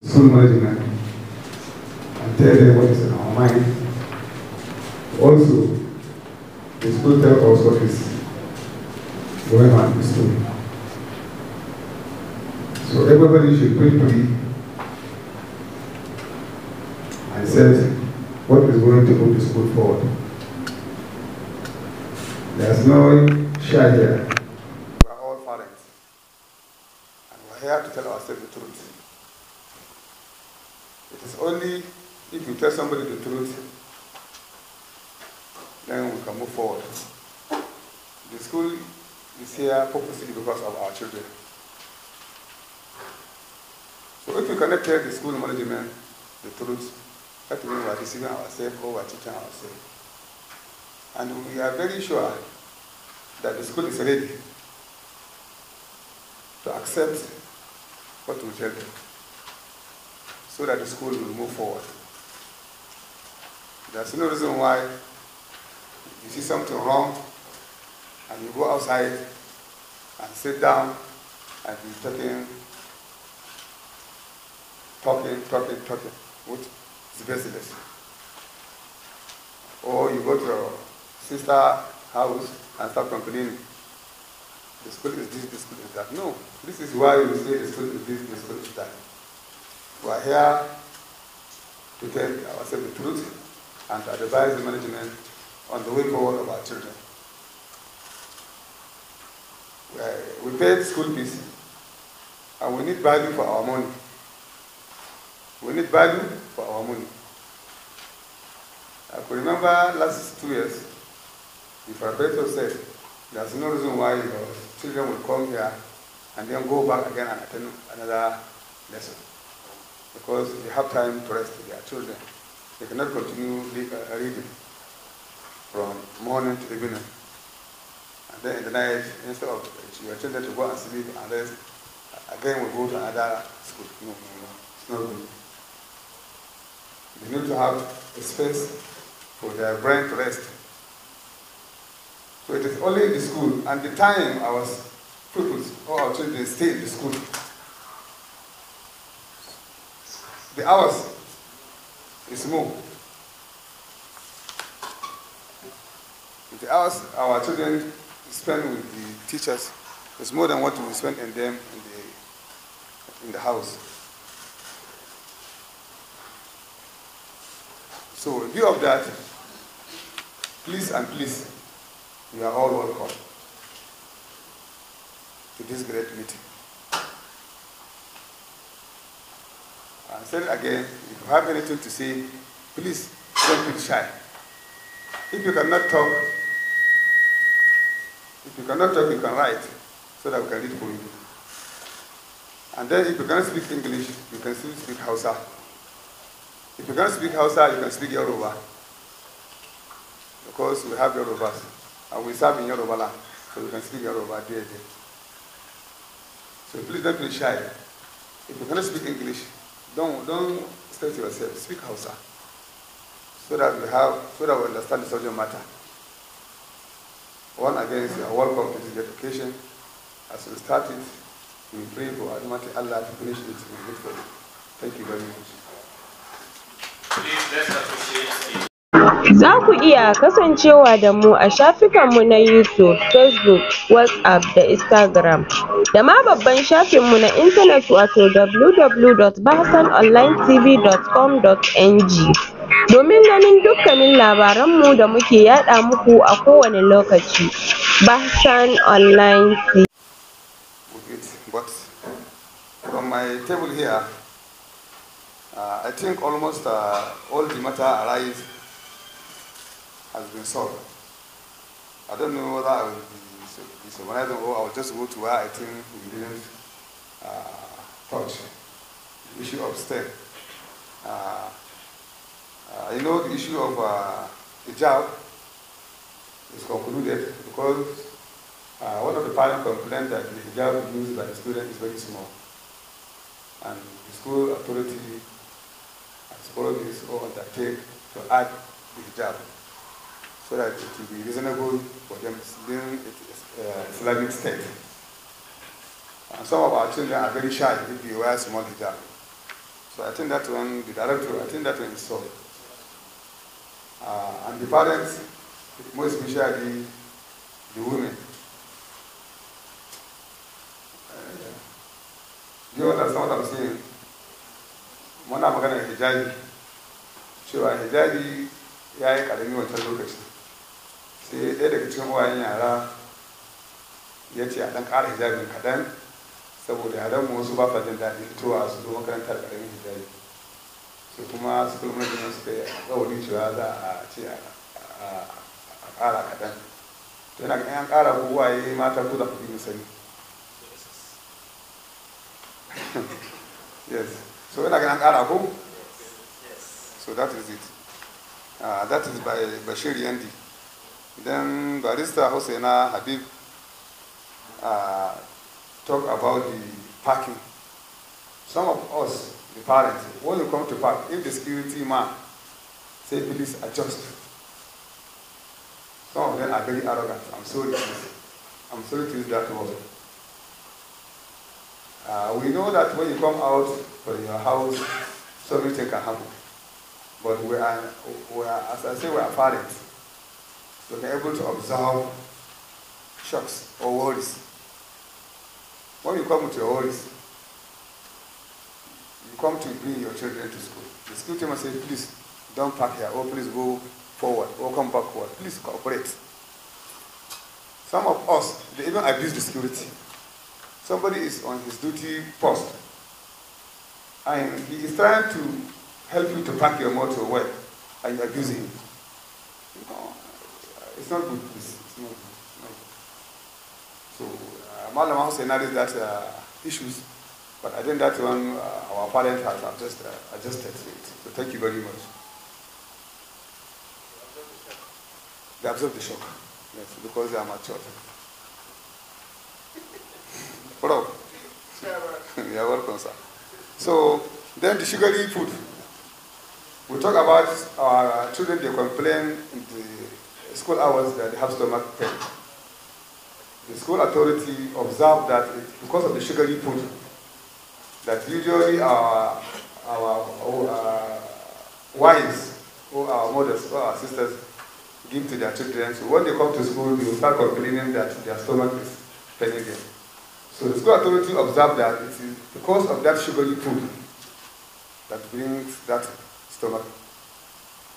school management and tell them what is in our mind. Also, the school tells us what is going on in the school. So everybody should feel free and say what is going to move the school forward. There's no shy here. We are all parents, and we are here to tell ourselves the truth. It is only if you tell somebody the truth, then we can move forward. The school is here purposely because of our children. So if you cannot tell the school management the truth, that means we are deceiving ourselves or we are teaching ourselves. And we are very sure that the school is ready to accept what we tell them, so that the school will move forward. There's no reason why you see something wrong and you go outside and sit down and be talking, which is baseless. Or you go to your sister's house and start complaining. The school is this, the school is that. No, this is why we say the school is this, the school is that. We are here to tell ourselves the truth and to advise the management on the way forward of our children. We pay school fees and we need value for our money. We need value for our money. I could remember last 2 years, the professor said there's no reason why your children will come here and then go back again and attend another lesson, because they have time to rest with their children. They cannot continue reading from morning to evening. And then in the night, instead of your children to go and sleep and rest, again we go to another school. No, it's not good. They need to have a space for their brain to rest. So it is only in the school, and the time our pupils or our children stay in the school, the hours is more. The hours our children spend with the teachers is more than what we spend in them in the house. So in view of that, please and please, you are all welcome to this great meeting. And say again, if you have anything to say, please don't feel shy. If you cannot talk, you can write so that we can read for you. And then if you cannot speak English, you can still speak Hausa. If you cannot speak Hausa, you can speak Yoruba. Because we have Yorubas, and we serve in Yoruba land, so we can speak Yoruba there. So please don't be shy. If you cannot speak English, don't stress yourself. Speak Hausa, so that we understand the subject matter. One again, you are welcome to this education. As we start it, we pray for Almighty Allah to finish it in good for you. Thank you very much. Please let's appreciate. Za ku iya kasancewa da mu a shafukanmu na YouTube, Facebook, WhatsApp da Instagram, da ma babban shafinmu na intanet wato www.bahsanonlinetv.com.ng domin ganin dukkanin labaranmu da muke yaɗa muku a kowane lokaci. Bahsan Online TV. But from my table here, I think almost all the matter arise has been solved. I don't know whether I will be summarizing or I will just go to where I think we didn't touch the issue of STEM. You know, the issue of hijab is concluded because one of the parents complained that the hijab used by the student is very small, and the school authority has followed this or undertake to add the hijab, so that it will be reasonable for them being Islamic State. And some of our children are very shy if they wear small hijab. So I think that one, the director, I think that one is solved. And the parents, more especially the women. Do you understand what I'm saying? Muna magana hijabi, cewa hijabi ya yi ƙarami wancan lokaci. Sai ɗaya daga cikin uwayen yara ya ce a ɗan ƙara hijabin kaɗan, saboda yaran mu wasu ba sa jin daɗi fitowa su zo makarantar ƙaramin hijabi. Sai kuma su kulmar da suka yi alƙawari cewa za a ce a ƙara kaɗan. To yana ganin an ƙara ko uwaye mata ko da kuɗi sani. Yes. So when I can Arabo, so that is it. That is by Bashir Yendi. Then Barrister Hosseina Habib talk about the parking. Some of us, the parents, when you come to park, if the security man say please adjust, some of them are very arrogant. I'm sorry to use that word. We know that when you come out from your house, something can happen. But we are, as I say, we are parents. So we're able to observe shocks or worries. When you come with your worries, you come to bring your children to school. The school team will say, please don't park here, or please go forward, or come backward. Please cooperate. Some of us, they even abuse the security. Somebody is on his duty post, and he is trying to help you to park your motor well, and you're abusing him. No, it's not good. It's not good. So, Malam Hussein added that issues, but I think that one our parents have adjusted to it. So thank you very much. They absorb the shock, yes, because they are mature. Bro, you're welcome, sir. So then the sugary food. We talk about our children, they complain in the school hours that they have stomach pain. The school authority observed that because of the sugary food, that usually our wives or our mothers or our sisters give to their children. So when they come to school, they will start complaining that their stomach is paining them. So the school authority observed that it is because of that sugary food that brings that stomach.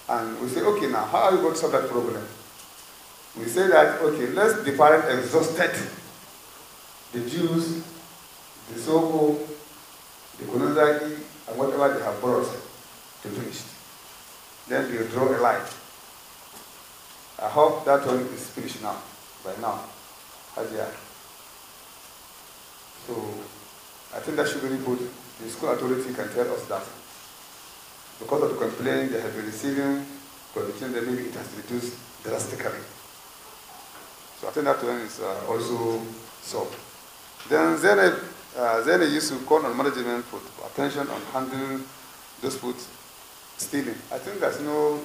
And we say, okay, now how are we going to solve that problem? We say that, okay, let's the parent exhausted the juice, the soko, the konozaki, and whatever they have brought to finish. Then they draw a line. I hope that one is finished now, by now. Hajia. So I think that sugary food, the school authority can tell us that. Because of the complaint they have been receiving, condition that maybe it has reduced drastically. So I think that one is also solved. Then Zainab used to call on management for attention on handling those food stealing. I think there's no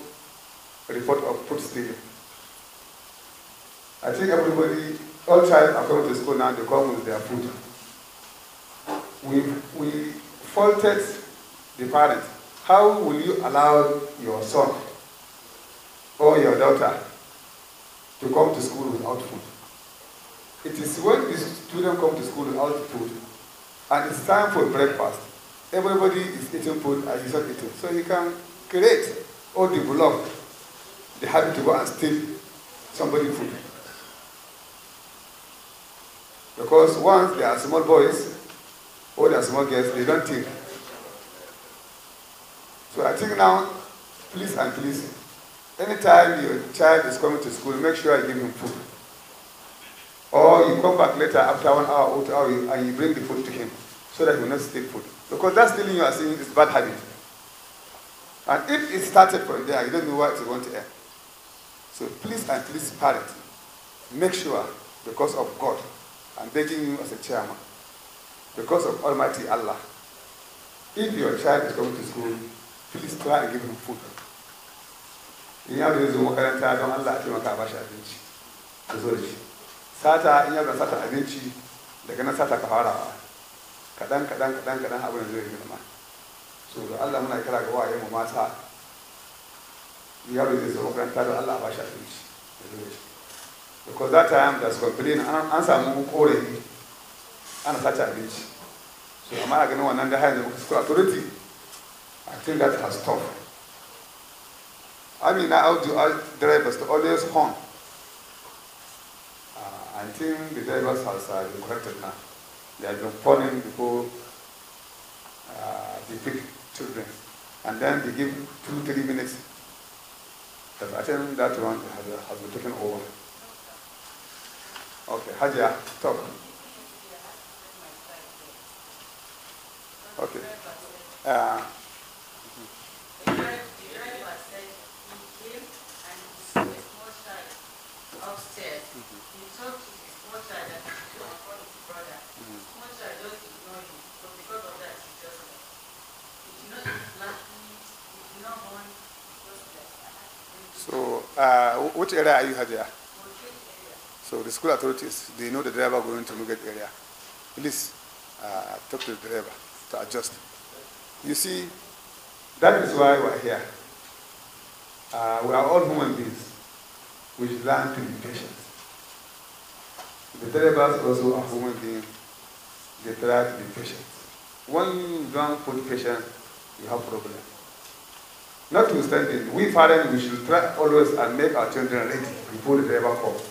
report of food stealing. I think everybody, all children are coming to school now, they come with their food. We faulted the parents. How will you allow your son or your daughter to come to school without food? It is when the students come to school without food, and it's time for breakfast, everybody is eating food and he's not eating. So he can create or develop the habit to go and steal somebody's food. Because once they are small boys or they are small girls, they don't think. So I think now, please and please, anytime your child is coming to school, make sure you give him food. Or you come back later after 1 hour or 2 hours and you bring the food to him so that he will not steal food. Because that stealing you are seeing is bad habit. And if it started from there, you don't know what you want to end. So please and please, parents, make sure, because of God, I'm begging you as a chairman, because of Almighty Allah, if your child is coming to school, please try and give him food. In ya da zo makaranta don Allah a taimaka ba shi abinci. Ka zo da shi. Sata in ya ga sata abinci daga nan sata ka fara kadan abin zai yi ma. So da Allah muna kira ga waye mu mata yaro zai zo makaranta da Allah ba shi abinci. Because that time there's complaint an samu korafi ana sace abinci. So amma a ganin wannan da hanyar muka school authority, I think that has stopped. I mean, now to urge drivers to always horn. I think the drivers has been corrected now. They have been phoning before they pick children. And then they give 2-3 minutes. But I think that one has been taken over. Okay, Hajia, talk. Okay. Upstairs, he talked to his small child that he should call his brother. Small child just ignored him, so because of that, he just left. He did not eat flashy, he did not want, just left. So, which area are you, Hajia? Motrate area. So the school authorities, they know the driver going to Muget area. Please talk to the driver to adjust. You see, that is why we're here. We are all human beings. We should learn to be patient. The drivers also are human beings. They try to be patient. When you don't put patience, you have problem. Notwithstanding, we parents, we should try always and make our children ready before the driver comes.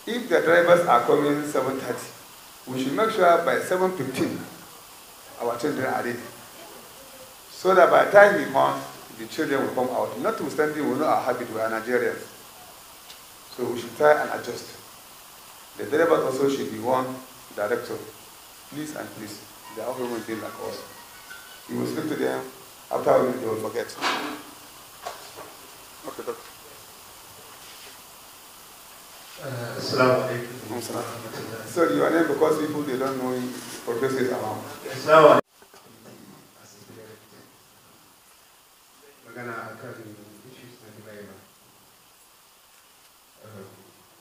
If the drivers are coming 7:30, we should make sure by 7:15 our children are ready. So that by the time he comes, the children will come out. Notwithstanding, we know our habit, we are Nigerians. So we should try and adjust. The drivers also should be one director. Please and please. They are human beings like us. You will speak to them, after a week they will forget. Okay, doctor. Assalamu alaikum. So your name, because people they don't know you, progresses around. Assalamu alaikum. Magana akan issues na driver.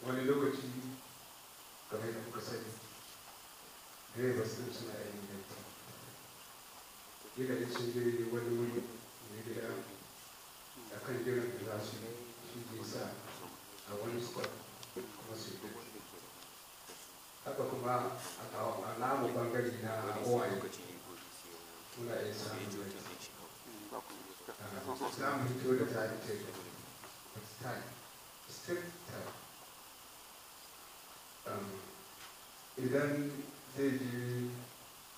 Wani lokaci kamar da kuka sani, drivers din suna yin datti. Kila in sun je wani wuri ne gida akan jiran da za su shi ke sa a wani spot kuma su yi datti. Haka kuma a namu bangare na owaye muna iya samun datti. Za mu hito da time table. It's time. Strict time. Idan zai ji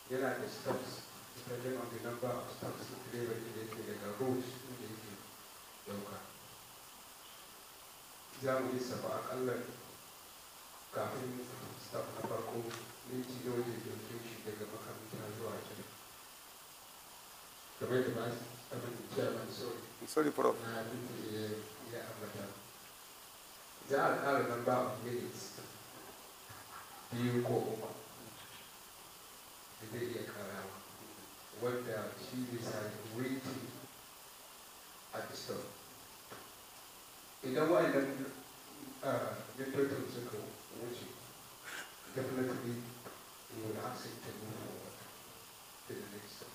yana da stops, depending on the number of stops the driver da yake daga road da yake dauka. Za mu yi safa akalla kafin stop na farko minti da wajen dauke shi daga makaranta zuwa can. Kamar da ba chairman, sorry, Prof. There are a number of minutes. You go the day when she is waiting at the store. In a while, the total circle, definitely you will ask it to move forward to the next step.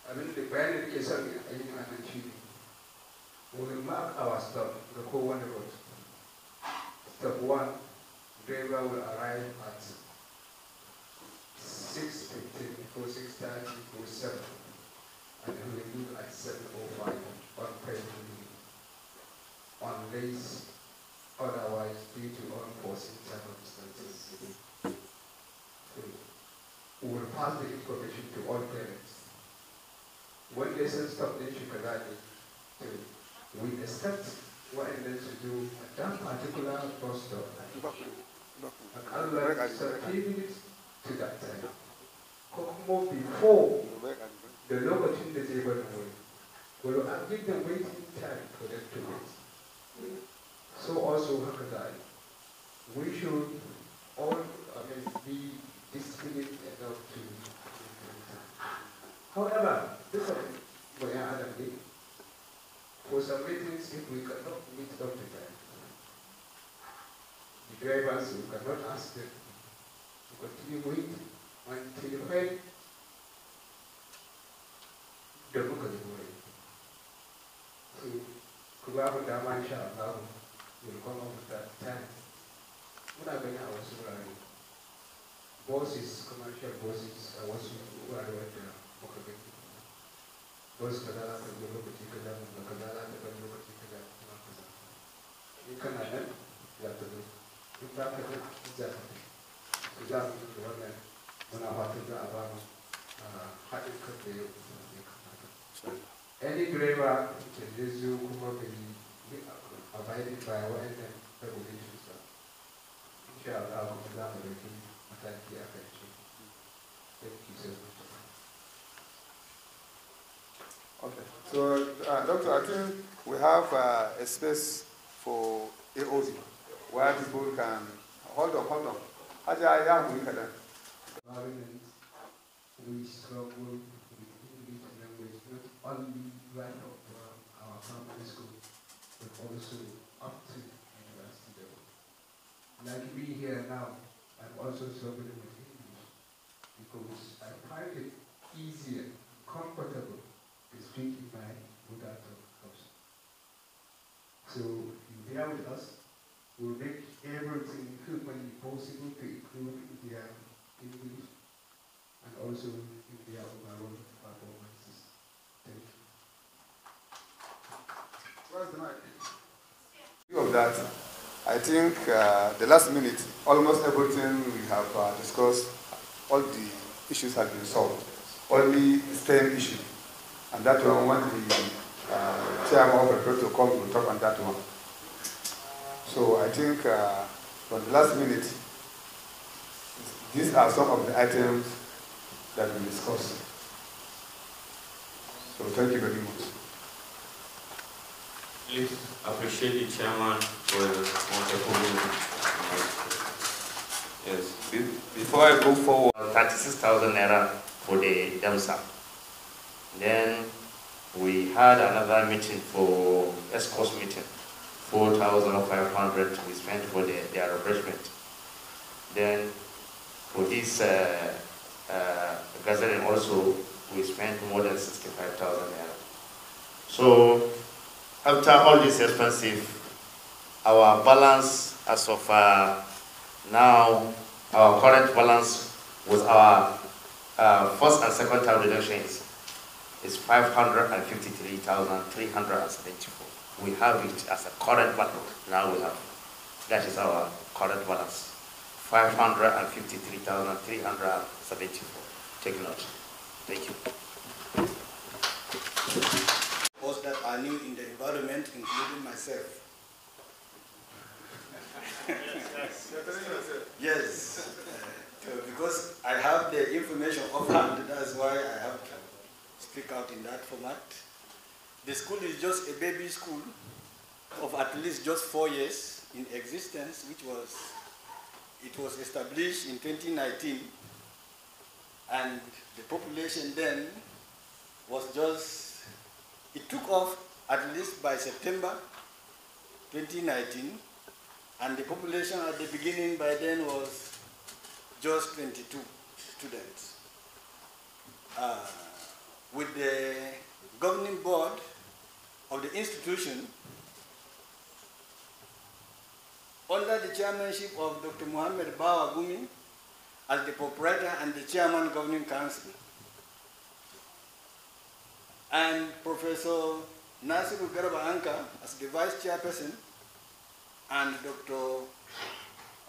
I mean, the brand is something I didn't achieve. We will mark our stop, the whole one road. Step 1, driver will arrive at 6:15 or 6:30 or 7, and he will leave at 7:05 on presently, unless otherwise due to unforeseen circumstances. We will pass the information to all parents. When they say stop, they should we accept what it is to do at that particular bus stop. And 30 minutes to that time. More before the local team that they went away. Will give them waiting time for them to wait. So also, we should all be disciplined enough to. However, this is where Adam did. For some reasons, if we cannot meet up to time, the drivers, we cannot ask them to continue waiting until when da muka zubo rai. So, ku ba mu dama insha Allah will come up with that time. Muna gani a wasu wurare. Bosses, commercial bosses a wasu wurare wadda muka gani. Boss kaza za ta zo lokaci kaza, da kaza za ta bar lokaci kaza, kuma kaza. In kana nan, za ta zo. In ba ka nan, za ta zo. Za mu yi wannan muna fatan za a ba mu haɗin kan da ya kamata. Any driver da ya zo kuma bai yi abiding by wa'annan regulations ba, insha Allah kuma za mu ɗauki mataki a kan shi. Thank you so much. Okay. So, Doctor, I think we have a space for AOZ where people can hold on. Environment, we struggle with English language, not only right up from our primary school, but also up to university level. Like me here now, I'm also struggling with English because I find it easier, comfortable to speak in my mother tongue house. So you bear with us. We'll make everything humanly possible to include Indian English and also India overall performances. Thank you. Where's the mic? Of that, I think the last minute, almost everything we have discussed, all the issues have been solved. Only the same issue. And that one, when the chairman of the to come, we'll talk on that one. So I think from the last minute, these are some of the items that we discussed. So thank you very much. Please appreciate the chairman for the wonderful meeting. Yes. Before I go forward, 36,000 naira for the DEMSA. Then we had another meeting for escort meeting. 4,500 we spent for their refreshment. Then for this gathering also, we spent more than 65,000 naira. So after all this expensive, our balance as of now, our current balance with our first and second term deductions is 553,374. We have it as a current balance. Now we have, that is our current balance, 553,374. Take note. Thank you. Those that are new in the environment, including myself. Yes, because I have the information offhand, that's why I have to speak out in that format. The school is just a baby school of at least just 4 years in existence, it was established in 2019, and the population then was just, it took off at least by September 2019, and the population at the beginning by then was just 22 students. With the governing board of the institution, under the chairmanship of Dr. Mohammed Bawa Gumi as the proprietor and the chairman governing council, and Professor Nasiru Garba Anka as the vice chairperson, and Dr.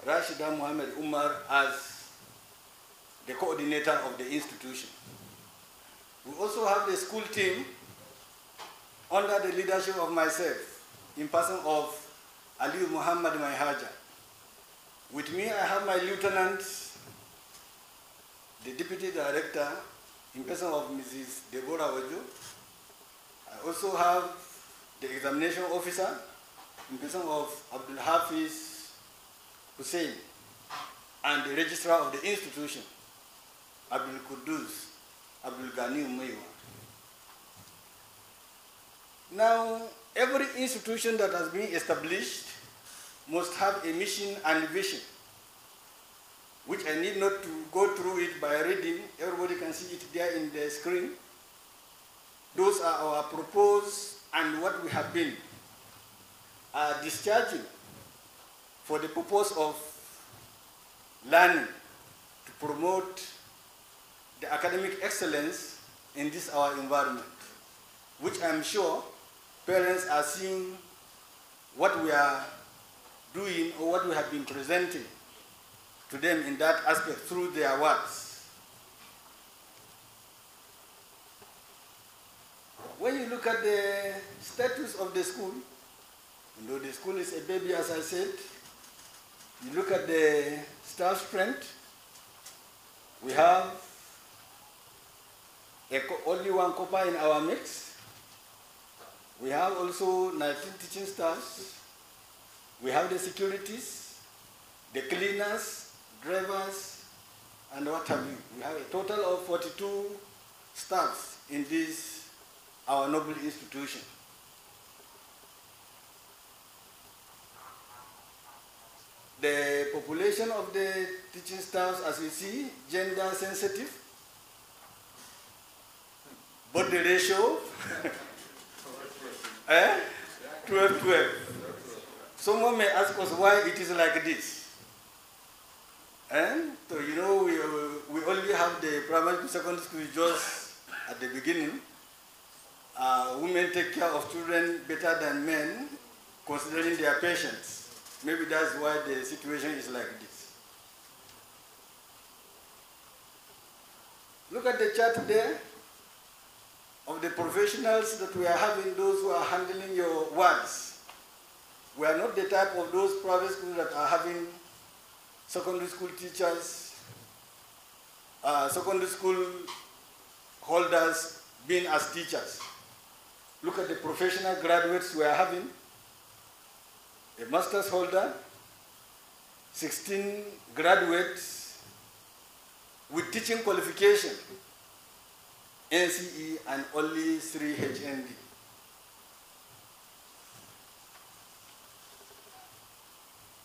Rashida Mohammed Umar as the coordinator of the institution. We also have the school team under the leadership of myself, in person of Ali Muhammad Maihaja. With me, I have my lieutenant, the deputy director, in person of Mrs. Deborah Wajo. I also have the examination officer, in person of Abdul Hafiz Hussein, and the registrar of the institution, Abdul Kudus, Abdul Ghani Umaywa. Now, every institution that has been established must have a mission and vision, which I need not to go through it by reading. Everybody can see it there in the screen. those are our proposed and what we have been discharging for the purpose of learning to promote the academic excellence in this our environment, which I'm sure parents are seeing what we are doing or what we have been presenting to them in that aspect through their words. When you look at the status of the school, though the school is a baby, as I said, you look at the staff strength, we have only one copper in our mix. We have also 19 teaching staffs. We have the securities, the cleaners, drivers, and what have you. We have a total of 42 staffs in this, our noble institution. The population of the teaching staffs, as you see, gender sensitive, but the ratio, 12-12. Someone may ask us why it is like this. And so, you know, we only have the primary to secondary school just at the beginning. Women take care of children better than men, considering their patients. Maybe that's why the situation is like this. Look at the chart there of the professionals that we are having, those who are handling your wards. We are not the type of those private schools that are having secondary school teachers, secondary school holders being as teachers. Look at the professional graduates we are having. A master's holder, 16 graduates with teaching qualification, NCE, and only 3 HND.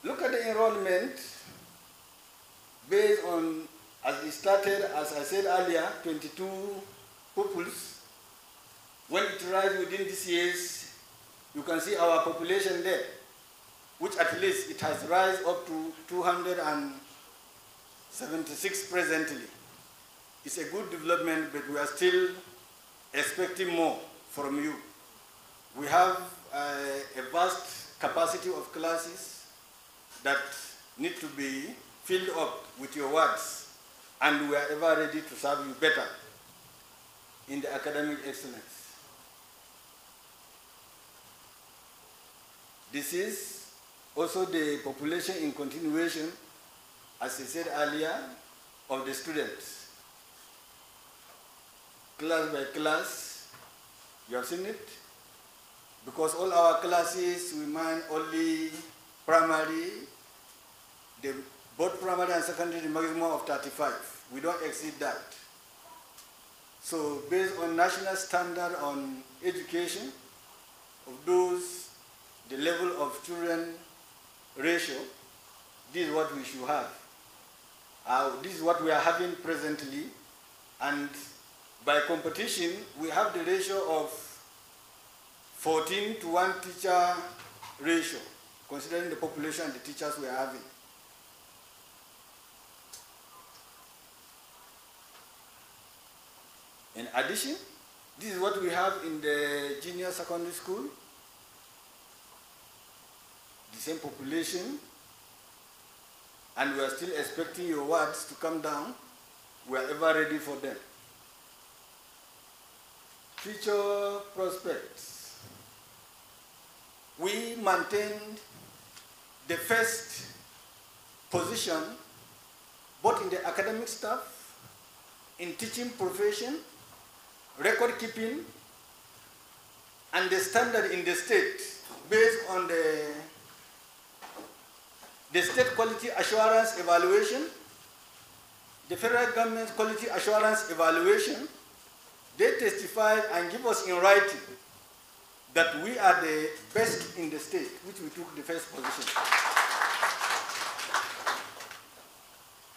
Look at the enrollment based on, as it started, as I said earlier, 22 pupils. When it rises within these years, you can see our population there, which at least it has risen up to 276 presently. It's a good development, but we are still expecting more from you. We have a vast capacity of classes that need to be filled up with your words, and we are ever ready to serve you better in the academic excellence. This is also the population in continuation, as I said earlier, of the students. Class by class, you have seen it? Because all our classes, we mind only primary, both primary and secondary, the maximum of 35. We don't exceed that. So based on national standard on education, of those, the level of children ratio, this is what we should have. This is what we are having presently, and by competition, we have the ratio of 14 to 1 teacher ratio, considering the population and the teachers we are having. In addition, this is what we have in the junior secondary school. The same population, and we are still expecting your words to come down. We are ever ready for them. Future prospects. We maintained the first position both in the academic staff, in teaching profession, record keeping, and the standard in the state based on the state quality assurance evaluation, the federal government's quality assurance evaluation. They testified and give us in writing that we are the best in the state, which we took the first position.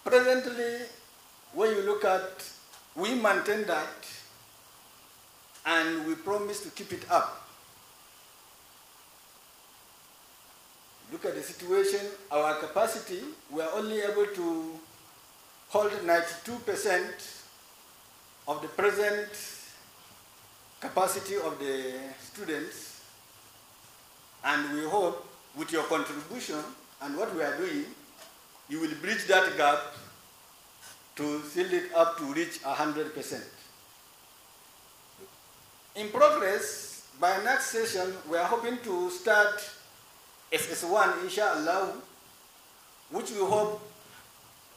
Presently, when you look at, we maintain that, and we promise to keep it up. Look at the situation, our capacity, we are only able to hold 92% of the present capacity of the students, and we hope with your contribution and what we are doing, you will bridge that gap to fill it up to reach 100%. In progress, by next session, we are hoping to start SS1, inshallah, which we hope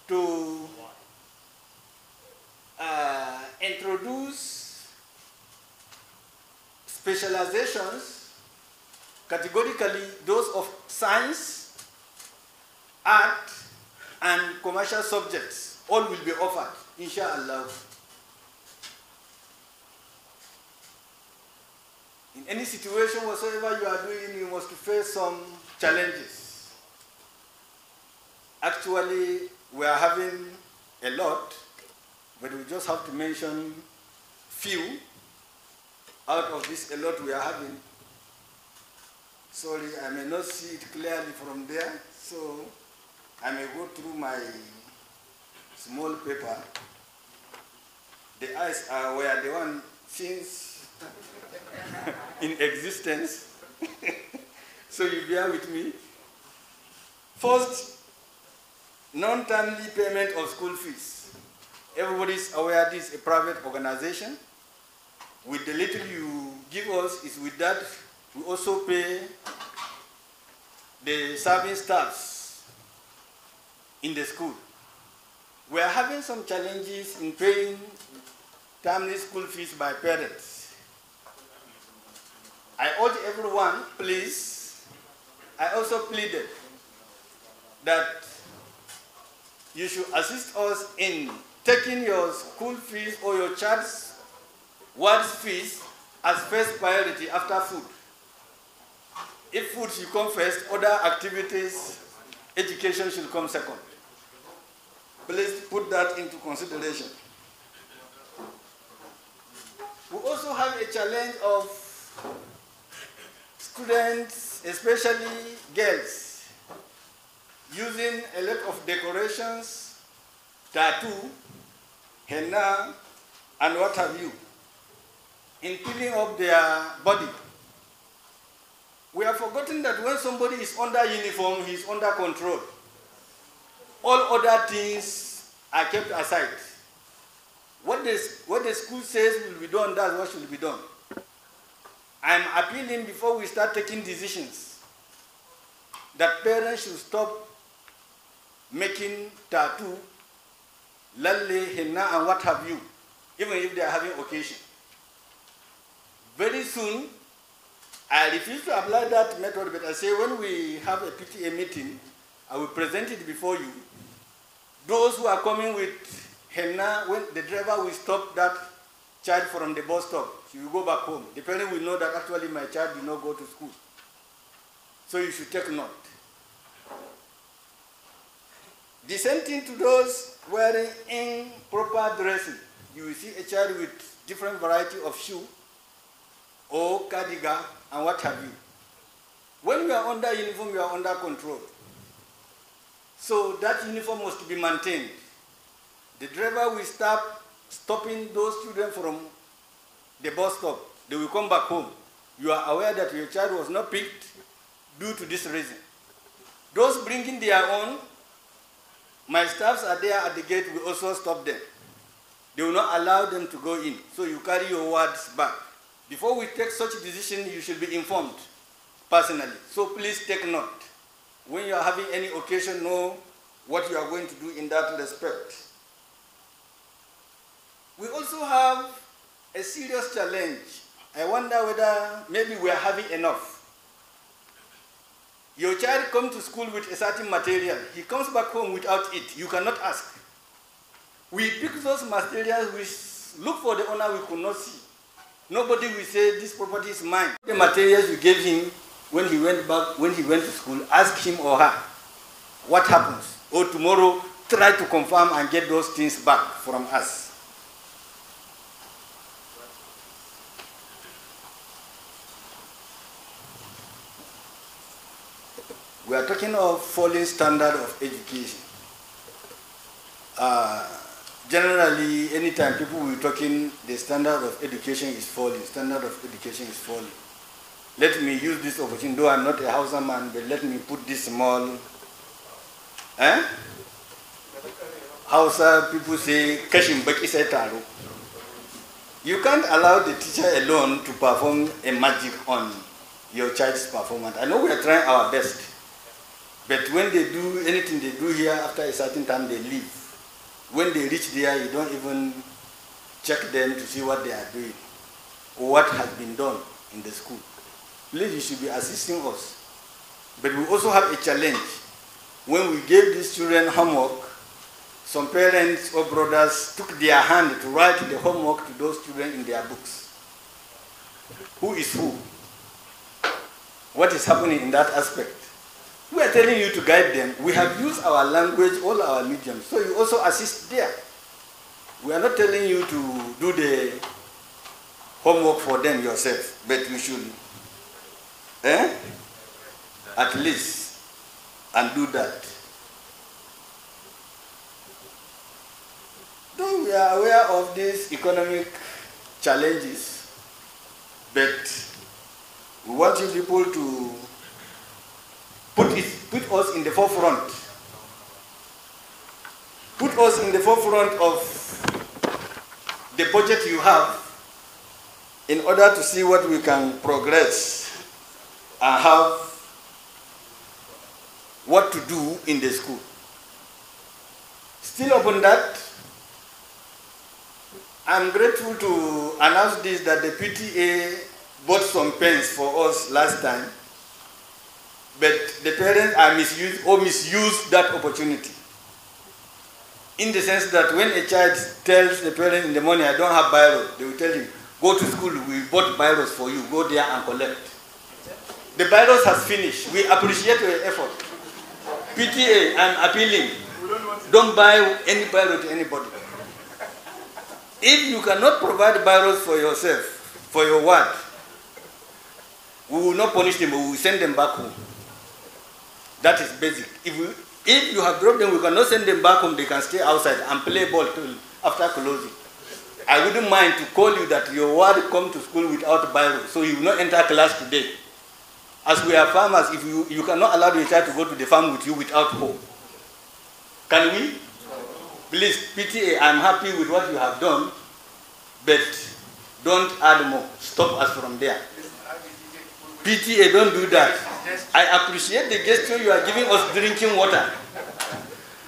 to introduce specializations, categorically those of science, art, and commercial subjects. All will be offered, inshallah. In any situation whatsoever you are doing, you must face some challenges. Actually, we are having a lot, but we just have to mention few out of this a lot we are having. Sorry, I may not see it clearly from there, so I may go through my small paper. The eyes are where the one since in existence. So you bear with me. First, non-timely payment of school fees. Everybody is aware this is a private organization. With the little you give us, is with that we also pay the serving staffs in the school. We are having some challenges in paying timely school fees by parents. I urge everyone, please, I also pleaded that you should assist us in taking your school fees or your child's ward's fees as first priority after food. If food should come first, other activities, education should come second. Please put that into consideration. We also have a challenge of students, especially girls, using a lot of decorations, tattoo, henna, and what have you, in filling up their body. We have forgotten that when somebody is under uniform, he is under control. All other things are kept aside. What the school says will be done, that's what should be done. I am appealing before we start taking decisions that parents should stop making tattoo, lalle, henna, and what have you, even if they are having occasion. Very soon, I refuse to apply that method, but I say when we have a PTA meeting, I will present it before you. Those who are coming with henna, when the driver will stop that child from the bus stop, she will go back home. The parent will know that actually my child did not go to school. So you should take note. The same thing to those wearing improper dressing. You will see a child with different variety of shoe or cardigan and what have you. When we are under uniform, we are under control. So that uniform must be maintained. The driver will stop stopping those children from the bus stop. They will come back home. You are aware that your child was not picked due to this reason. Those bringing their own, my staffs are there at the gate, we also stop them. They will not allow them to go in. So you carry your words back. Before we take such a decision, you should be informed personally. So please take note. When you are having any occasion, know what you are going to do in that respect. We also have a serious challenge. I wonder whether maybe we are having enough. Your child comes to school with a certain material. He comes back home without it. You cannot ask. We pick those materials, we look for the owner we could not see. Nobody will say this property is mine. The materials you gave him when he went back, when he went to school, ask him or her what happens. Or tomorrow, try to confirm and get those things back from us. We are talking of falling standard of education. Generally, anytime people will be talking, the standard of education is falling, standard of education is falling. Let me use this opportunity, though I'm not a Hausa man, but let me put this small, Hausa people say, Kashim baki sai taro. You can't allow the teacher alone to perform a magic on your child's performance. I know we are trying our best, but when they do anything they do here, after a certain time they leave. When they reach there, you don't even check them to see what they are doing or what has been done in the school. Please, you should be assisting us. But we also have a challenge. When we gave these children homework, some parents or brothers took their hand to write the homework to those children in their books. Who is who? What is happening in that aspect? We are telling you to guide them. We have used our language, all our mediums, so you also assist there. We are not telling you to do the homework for them yourself, but you should at least and do that. Though we are aware of these economic challenges, but we want you people to put us in the forefront. Put us in the forefront of the budget you have in order to see what we can progress and have what to do in the school. Still upon that, I'm grateful to announce this, that the PTA bought some pens for us last time, but the parents are misused that opportunity. In the sense that when a child tells the parent in the morning, I don't have biro, they will tell him, go to school, we bought biros for you, go there and collect. The biros has finished. We appreciate your effort. PTA, I'm appealing, don't buy any biro to anybody. If you cannot provide biros for yourself, for your ward, we will not punish them, we will send them back home. That is basic. If you have dropped them, we cannot send them back home, they can stay outside and play ball till after closing. I wouldn't mind to call you that your ward come to school without biro, so you will not enter class today. As we are farmers, if you cannot allow your child to go to the farm with you without hoe. Can we? Please, PTA, I'm happy with what you have done, but don't add more. Stop us from there. PTA, don't do that. I appreciate the gesture you are giving us drinking water.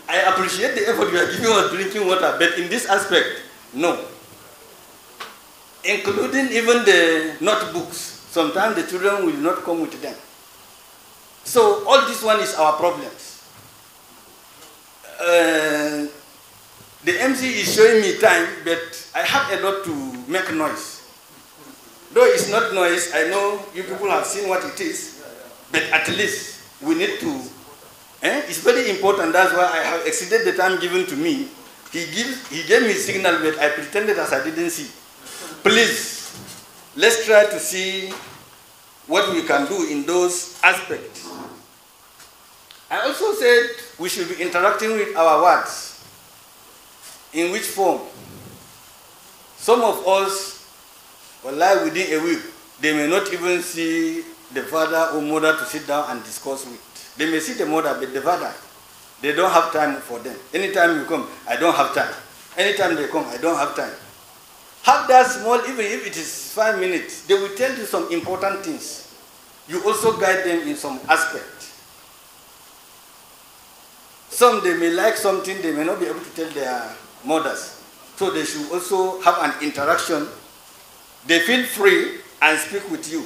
I appreciate the effort you are giving us drinking water, but in this aspect, no. Including even the notebooks. Sometimes the children will not come with them. So all this one is our problems. The MC is showing me time, but I have a lot to make noise. Though it's not noise, I know you people have seen what it is, but at least we need to, it's very important, that's why I have exceeded the time given to me. He gave me signal, but I pretended as I didn't see. Please, let's try to see what we can do in those aspects. I also said we should be interacting with our wards. In which form? Some of us will lie within a week. They may not even see the father or mother to sit down and discuss with. They may see the mother, but the father, they don't have time for them. Anytime you come, I don't have time. Anytime they come, I don't have time. Have that small, even if it is 5 minutes, they will tell you some important things. You also guide them in some aspect. Some, they may like something, they may not be able to tell their mothers. So they should also have an interaction. They feel free and speak with you.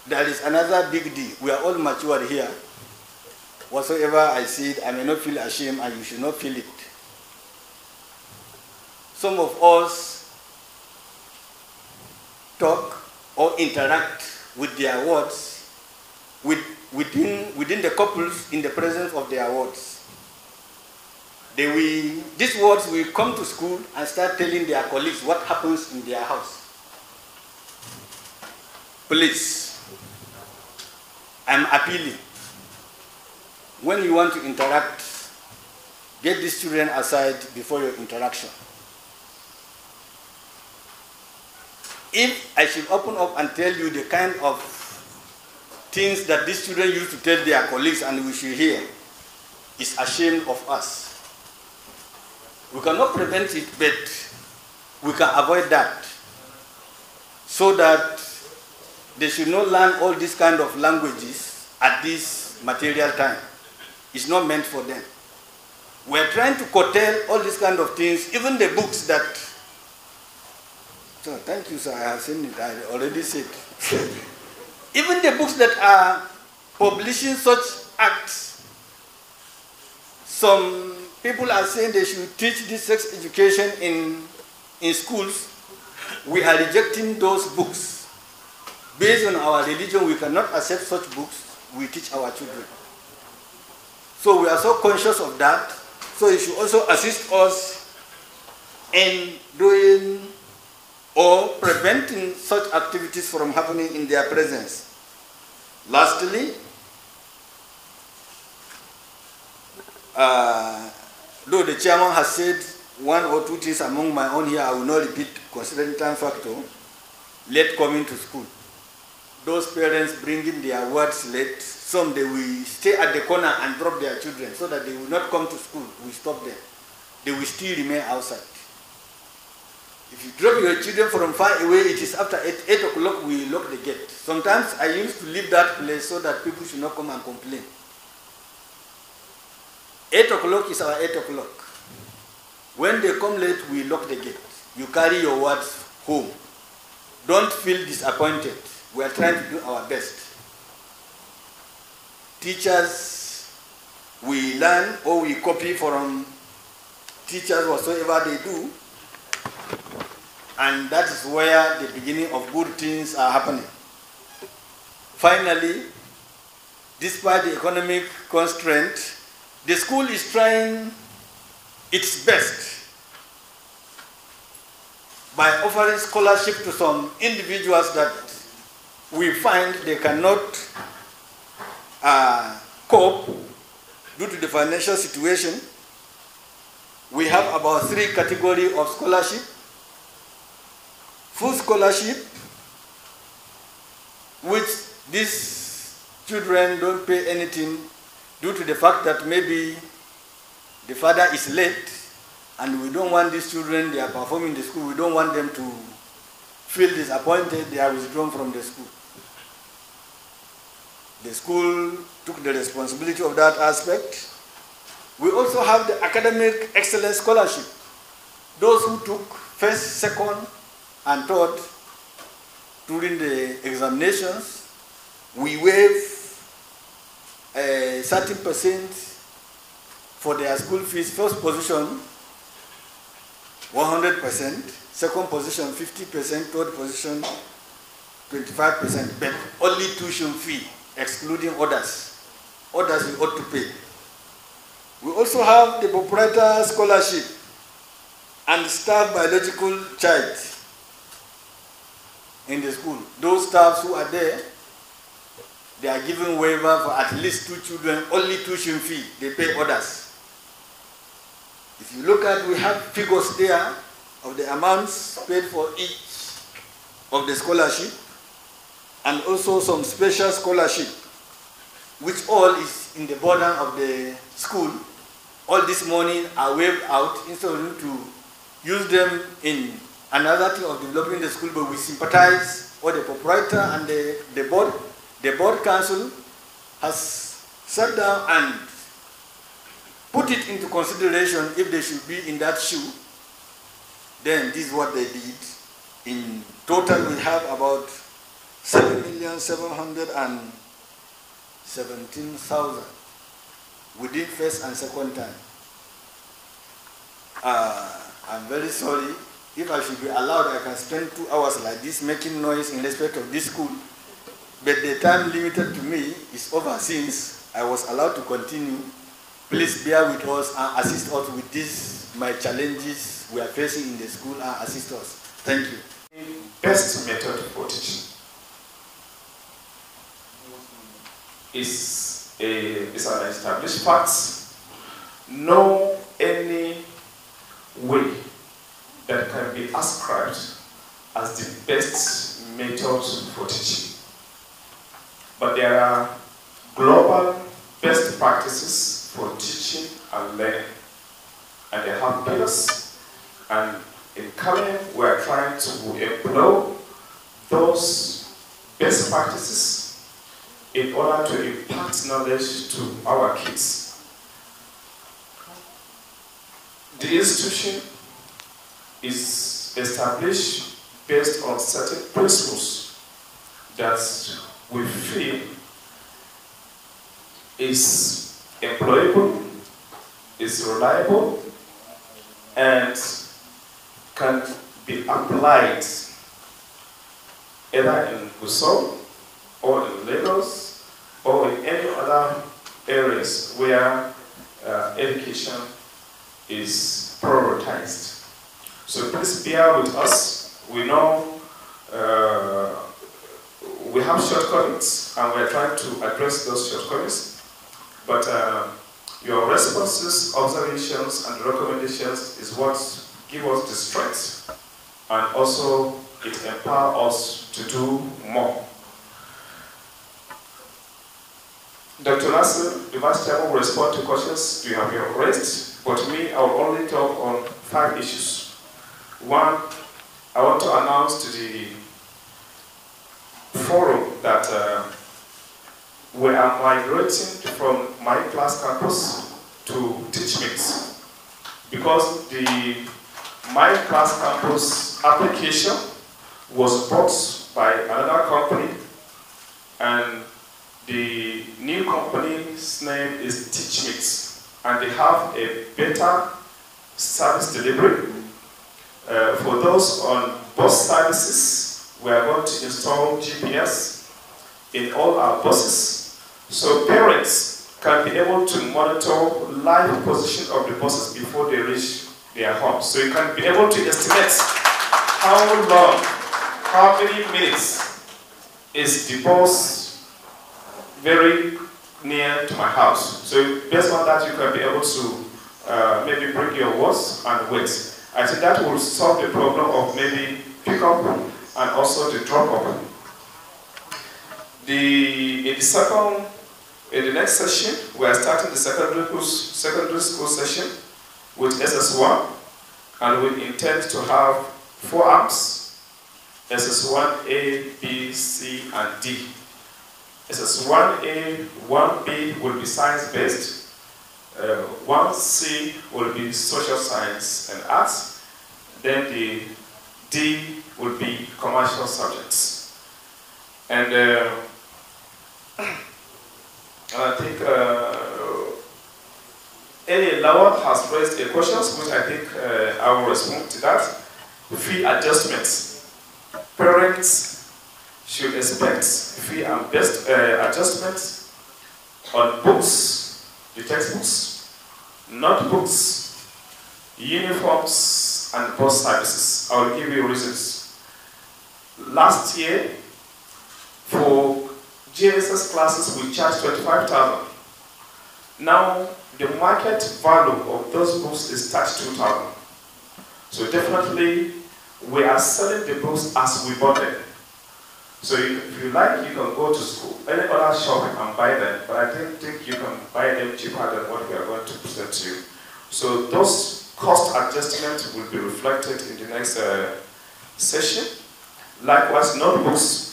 There is another big deal. We are all mature here. Whatsoever I see it, I may not feel ashamed, and you should not feel it. Some of us talk or interact with their words within the couples in the presence of their words. these words will come to school and start telling their colleagues what happens in their house. Please, I'm appealing. When you want to interact, get these children aside before your interaction. If I should open up and tell you the kind of things that these children used to tell their colleagues and we should hear, it's ashamed of us. We cannot prevent it, but we can avoid that so that they should not learn all these kind of languages at this material time. It's not meant for them. We're trying to curtail all these kind of things, even the books that... So, thank you, sir. I have seen it. I already said. Even the books that are publishing such acts, some people are saying they should teach this sex education in schools. We are rejecting those books. Based on our religion, we cannot accept such books. We teach our children. So we are so conscious of that. So you should also assist us in doing or preventing such activities from happening in their presence. Lastly, though the chairman has said one or two things among my own here, I will not repeat considering time factor. Late coming to school. Those parents bringing their words late, some they will stay at the corner and drop their children so that they will not come to school. We stop them. They will still remain outside. If you drop your children from far away, it is after 8 o'clock we lock the gate. Sometimes I used to leave that place so that people should not come and complain. 8 o'clock is our 8 o'clock. When they come late, we lock the gate. You carry your words home. Don't feel disappointed. We are trying to do our best. Teachers, we learn or we copy from teachers whatsoever they do. And that is where the beginning of good things are happening. Finally, despite the economic constraint, the school is trying its best by offering scholarship to some individuals that we find they cannot cope due to the financial situation. We have about 3 categories of scholarship. Full scholarship, which these children don't pay anything due to the fact that maybe the father is late and we don't want these children, they are performing in the school, we don't want them to feel disappointed, they are withdrawn from the school. The school took the responsibility of that aspect. We also have the academic excellence scholarship. Those who took first, second, and third during the examinations, we waive a certain percent for their school fees. First position, 100%, second position, 50%, third position, 25%, but only tuition fee, excluding others. Others we ought to pay. We also have the proprietor scholarship and staff biological child in the school. Those staffs who are there, they are given waiver for at least 2 children, only tuition fee, they pay others. If you look at, we have figures there of the amounts paid for each of the scholarship, and also some special scholarship, which all is in the burden of the school. All this money are waived out instead of to use them in another thing of developing the school, but we sympathize with the proprietor and the board. The board council has sat down and put it into consideration if they should be in that shoe. Then this is what they did. In total, we have about 7,717,000 within first and second time. I'm very sorry. If I should be allowed, I can spend 2 hours like this making noise in respect of this school. But the time limited to me is over since I was allowed to continue please bear with us and assist us with these my challenges we are facing in the school and assist us. Thank you. Best method for teaching is an established fact. No any way that can be ascribed as the best method for teaching. But there are global best practices for teaching and learning. And they have pillars. And in Kalem, we are trying to employ those best practices in order to impart knowledge to our kids. The institution is established based on certain principles that we feel is employable, is reliable, and can be applied either in Gusau or in Lagos or in any other areas where education is prioritized. So please bear with us. We know we have shortcomings and we are trying to address those shortcomings, but your responses, observations, and recommendations is what give us the strength, and also it empowers us to do more. Dr. Nasser, the Vice Chairman, will respond to questions you have raised, but me, I will only talk on 5 issues. One, I want to announce to the forum that we are migrating from my class campus to teachmates, because the my class campus application was bought by another company, and the new company's name is Teachmates, and they have a better service delivery. For those on bus services, we are going to install GPS in all our buses, so parents can be able to monitor live position of the buses before they reach their homes. So you can be able to estimate how long, how many minutes is the bus very near to my house. So based on that, you can be able to maybe bring your words and wait. I think that will solve the problem of maybe pick up and also the drop off. In the next session, we are starting the secondary school session with SS1, and we intend to have 4 arms: SS1, A, B, C, and D. SS1A, 1B will be science-based, 1C will be social science and arts, then the D will be commercial subjects. And I think Eli Lawal has raised a question, which I think I will respond to that. Fee adjustments. Parents should expect fee and best adjustments on books, the textbooks, notebooks, uniforms, and bus services. I will give you reasons. Last year, for JSS classes, we charged 25,000. Now, the market value of those books is 32,000. So definitely, we are selling the books as we bought them. So if you like, you can go to school, any other shop and buy them, but I don't think you can buy them cheaper than what we are going to present to you. So those cost adjustments will be reflected in the next session. Likewise, notebooks.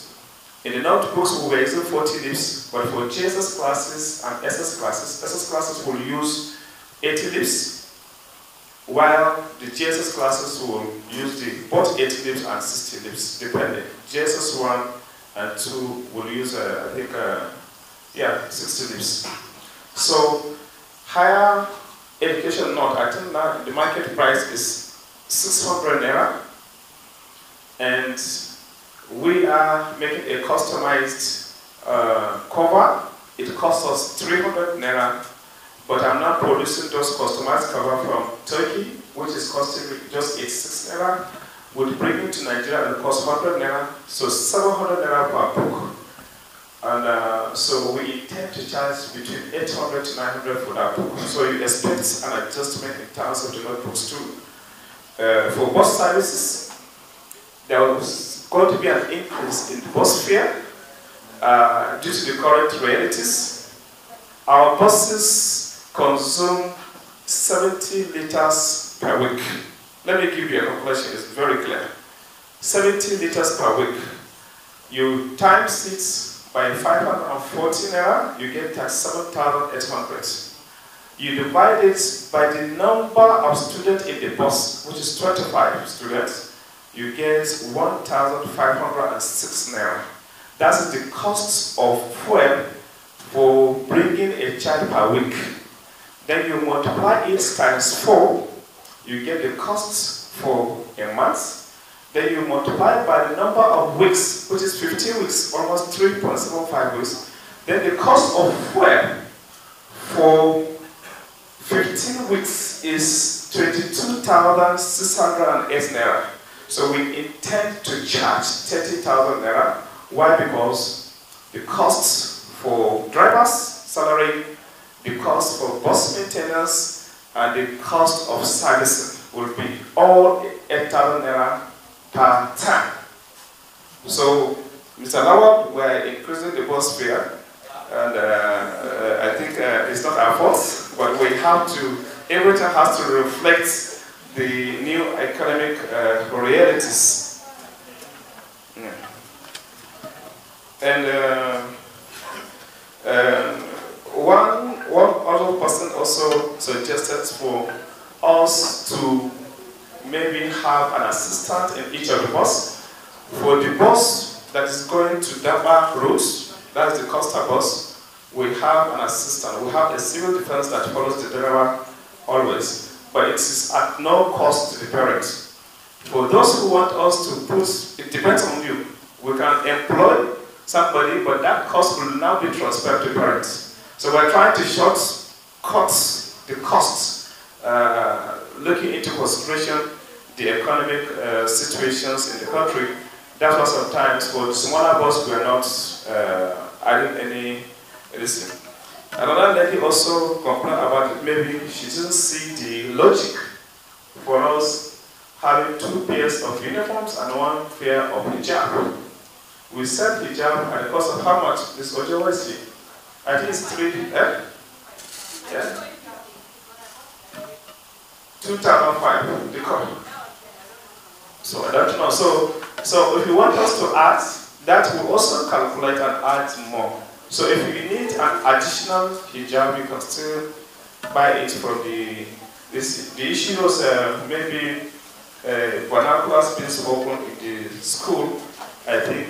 In the notebooks, we were using 40 leaves, but for JSS classes and SS classes will use 80 leaves, while the JSS classes will use both 80 leaves and 60 leaves, depending. JSS 1 and 2 will use, I think, 60 leaves. So, higher education note, I think now the market price is 600 naira, and we are making a customized cover. It costs us 300 naira, but I'm not producing those customized cover from Turkey, which is costing me just 86 naira, would bring it to Nigeria and cost 100 naira, so 700 naira per book. And so we intend to charge between 800 to 900 for that book. So you expect an adjustment in terms of the notebooks too. For bus services, there was going to be an increase in bus fare due to the current realities. Our buses consume 70 liters per week. Let me give you a calculation, it's very clear. 70 liters per week. You times it by 540 naira, you get 7,800. You divide it by the number of students in the bus, which is 25 students, you get 1,506 naira. That is the cost of fuel for bringing a child per week. Then you multiply it times 4, you get the cost for a month. Then you multiply by the number of weeks, which is 15 weeks, almost 3.75 weeks. Then the cost of fuel for 15 weeks is 22,608 naira. So we intend to charge 30,000 naira. Why? Because the cost for drivers' salary, the cost for bus maintenance, and the cost of servicing will be all 8,000 naira per time. So, Mr. Lawal, we are increasing the bus fare, and I think it's not our fault, but we have to, everything has to reflect the new economic realities. Yeah. And one other person also suggested for us to maybe have an assistant in each of the bus. For the bus that is going to Daba routes, that is the Costa bus, we have an assistant. We have a civil defense that follows the driver always, but it is at no cost to the parents. For those who want us to put, it depends on you. We can employ somebody, but that cost will now be transferred to parents. So we're trying to cut the costs, looking into consideration the economic situations in the country. That's why sometimes for the smaller bus we are not adding any anything. Another lady also complained about it. Maybe she doesn't see the logic for us having 2 pairs of uniforms and 1 pair of hijab. We sell hijab at the cost of how much? This Ojo Wesley. I think it's 3, yeah? 2005, the cost. So I don't know. So if you want us to add, that will also calculate and add more. So if you need an additional hijab, you can still buy it from the issue was maybe vernaculars being spoken in the school. I think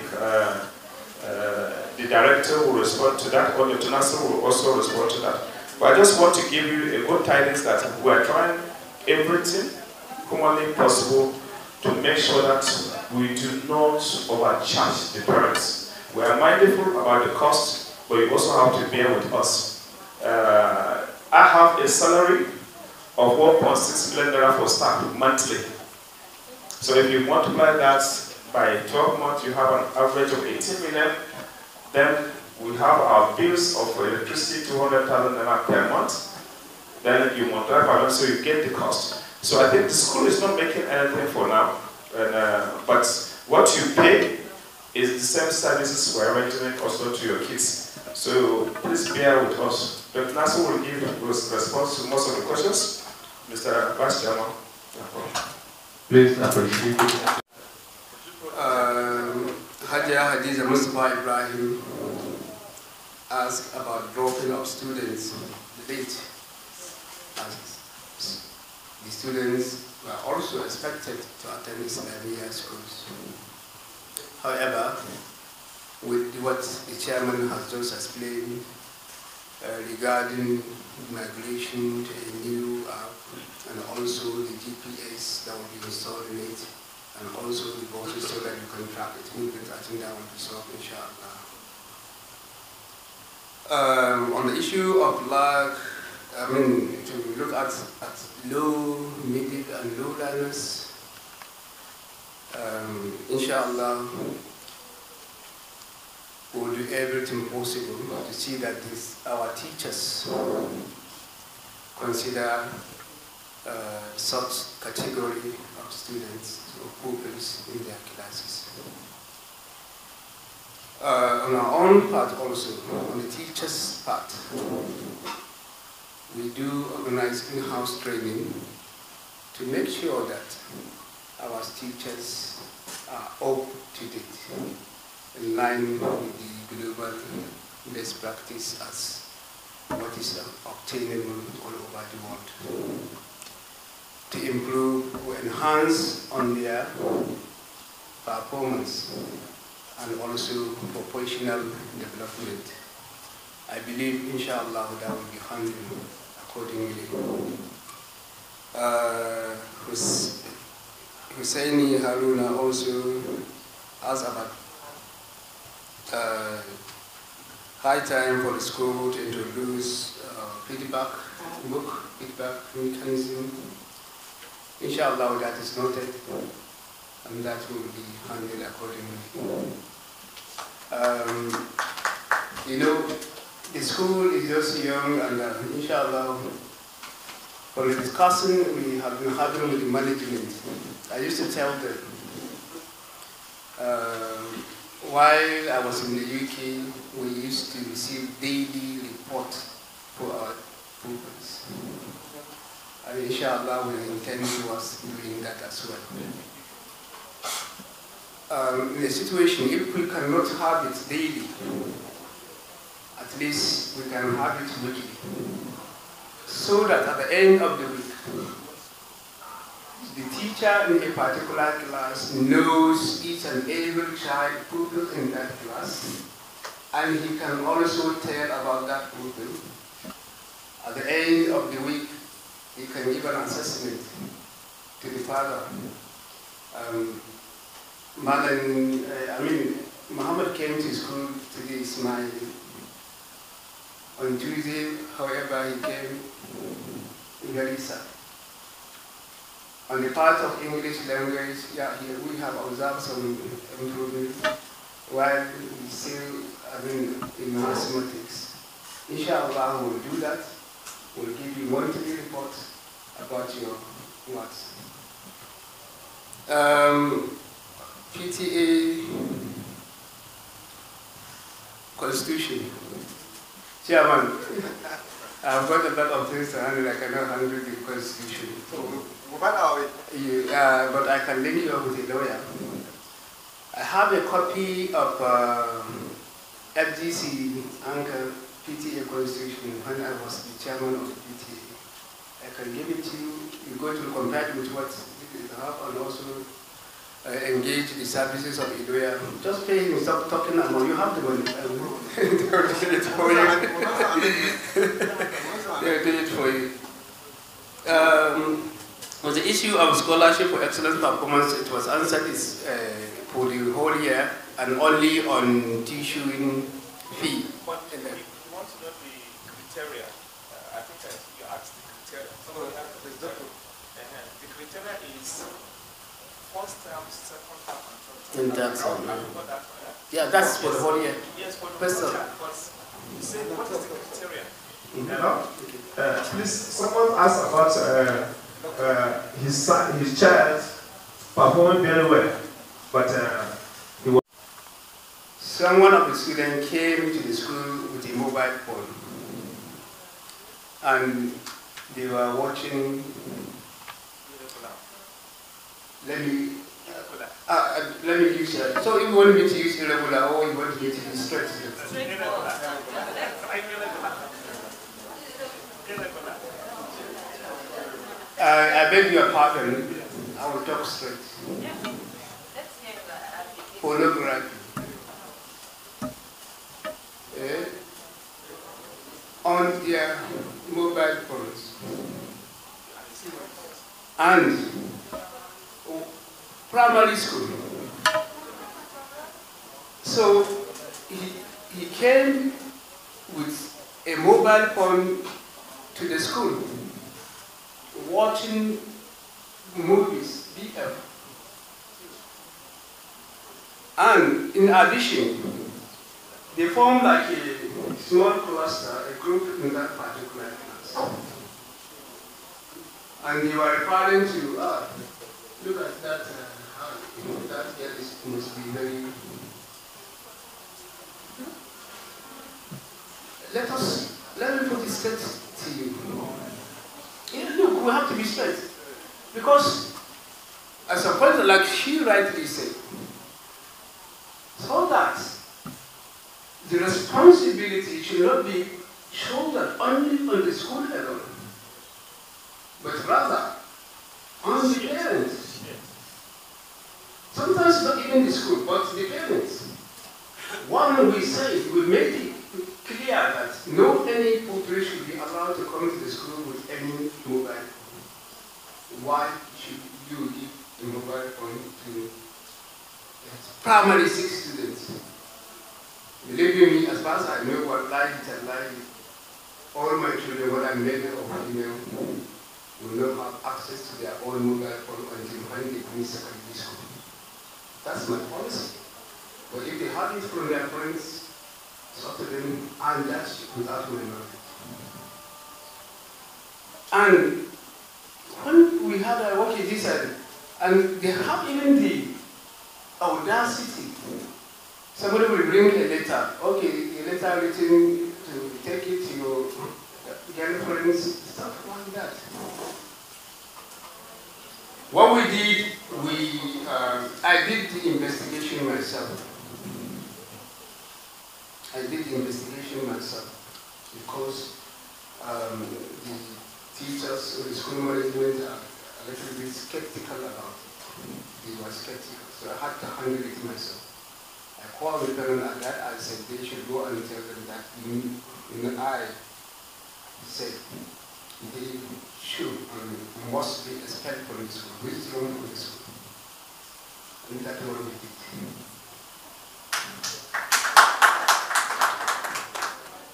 the director will respond to that, or the international will also respond to that. But I just want to give you a good tidings that we are trying everything humanly possible to make sure that we do not overcharge the parents. We are mindful about the cost, but you also have to bear with us. I have a salary of 1.6 million naira for staff monthly. So if you multiply that by 12 months, you have an average of 18 million. Then we have our bills of electricity, 200,000 naira per month. Then you multiply by that, so you get the cost. So I think the school is not making anything for now, but what you pay is the same services we're rendering also to your kids. So please bear with us. Dr. Nasser will give response to most of the questions. Mr. Vice Chairman. Please appreciate it. Hajia Hadiza Mustafa Ibrahim asked about dropping of students late. The students were also expected to attend Islamia schools. However, with what the chairman has just explained regarding migration to a new app, and also the GPS that will be installed in it, and also the buses so that you can track it movement, I think that will be solved, inshallah. On the issue of lack to look at low, middle, and low learners. Inshallah, we will do everything possible to see that our teachers consider such category of students or pupils in their classes. On our own part also, on the teachers' part, we do organize in-house training to make sure that our teachers are up to date, in line with the global best practice as what is obtainable all over the world, to improve or enhance on their performance and also professional development. I believe, inshallah, that will be handled accordingly. Husseini Haruna also asked about high time for the school to introduce feedback mechanism. Inshallah, that is noted, and that will be handled accordingly. You know, the school is just young, and inshallah, for the discussion we have been having with the management, I used to tell them, while I was in the UK, we used to receive daily reports for our pupils. And inshallah, we intend towards doing that as well. In a situation, if we cannot have it daily, at least we can have it weekly, so that at the end of the week, the teacher in a particular class knows each and every child pupil in that class, and he can also tell about that pupil. At the end of the week, he can give an assessment to the father. Muhammad came to school today, smiling. On Tuesday, however, he came very sad. On the part of English language, yeah, here we have observed some improvement, while we still, in mathematics. Inshallah, we'll do that. We'll give you monthly reports about your works. PTA Constitution. Chairman, I've got a lot of things to handle. I cannot handle the Constitution. But I can link you up with a lawyer. I have a copy of FGC Anchor PTA Constitution when I was the chairman of the PTA. I can give it to you. You go to compare it with what you have, and also engage the services of a lawyer. Just pay him, stop talking about you have the money. They'll do it for you. They'll do it for you. On the issue of scholarship for excellence performance, it was answered for the whole year and only on tuition fee. But if you want to know the criteria, I think you asked the criteria. The criteria is first term, second term, and third term. Yeah, that's for the whole year. Yes, for the whole year. But you say, what is the criteria? Please, someone asked about his child performing very well, but he was. Someone of the students came to the school with a mobile phone, and they were watching. Let me use that. So you want me to use irregular, or you want me to use straight? I beg your pardon. I will talk straight. Pornography. On their mobile phones. And primary school. So he came with a mobile phone to the school, watching movies, BF. And in addition, they form like a small cluster, a group in that particular class. And they were referring to, look at that, that girl must be very... Let me put it straight to you. Yeah, look, we have to be straight. Because, as a point, like she rightly said, so that the responsibility should not be shouldered only on the school alone, but rather on the parents. Sometimes not even the school, but the parents. One, we say, we make it clear that no any pupil should be allowed to come to the school with any mobile phone. Why should you give a mobile phone to primary 6 students? Believe me, as far as I know what life is like, all my children, whether male or female, will not have access to their own mobile phone until when they finish secondary school. That's my policy. But if they have it from their friends, it's up to them, and that's without worrying about it. And when we had a work this and they have even the audacity. Somebody will bring a letter. Okay, a letter written to take it to your girlfriends, stuff like that. What we did, I did the investigation myself. I did the investigation myself because the teachers or the school management are a little bit skeptical about it. They were skeptical, so I had to handle it myself. I called the parent at that. I said they should go and tell them that I said they should and must be expelled from the school, withdrawn from the school. And that's what we did.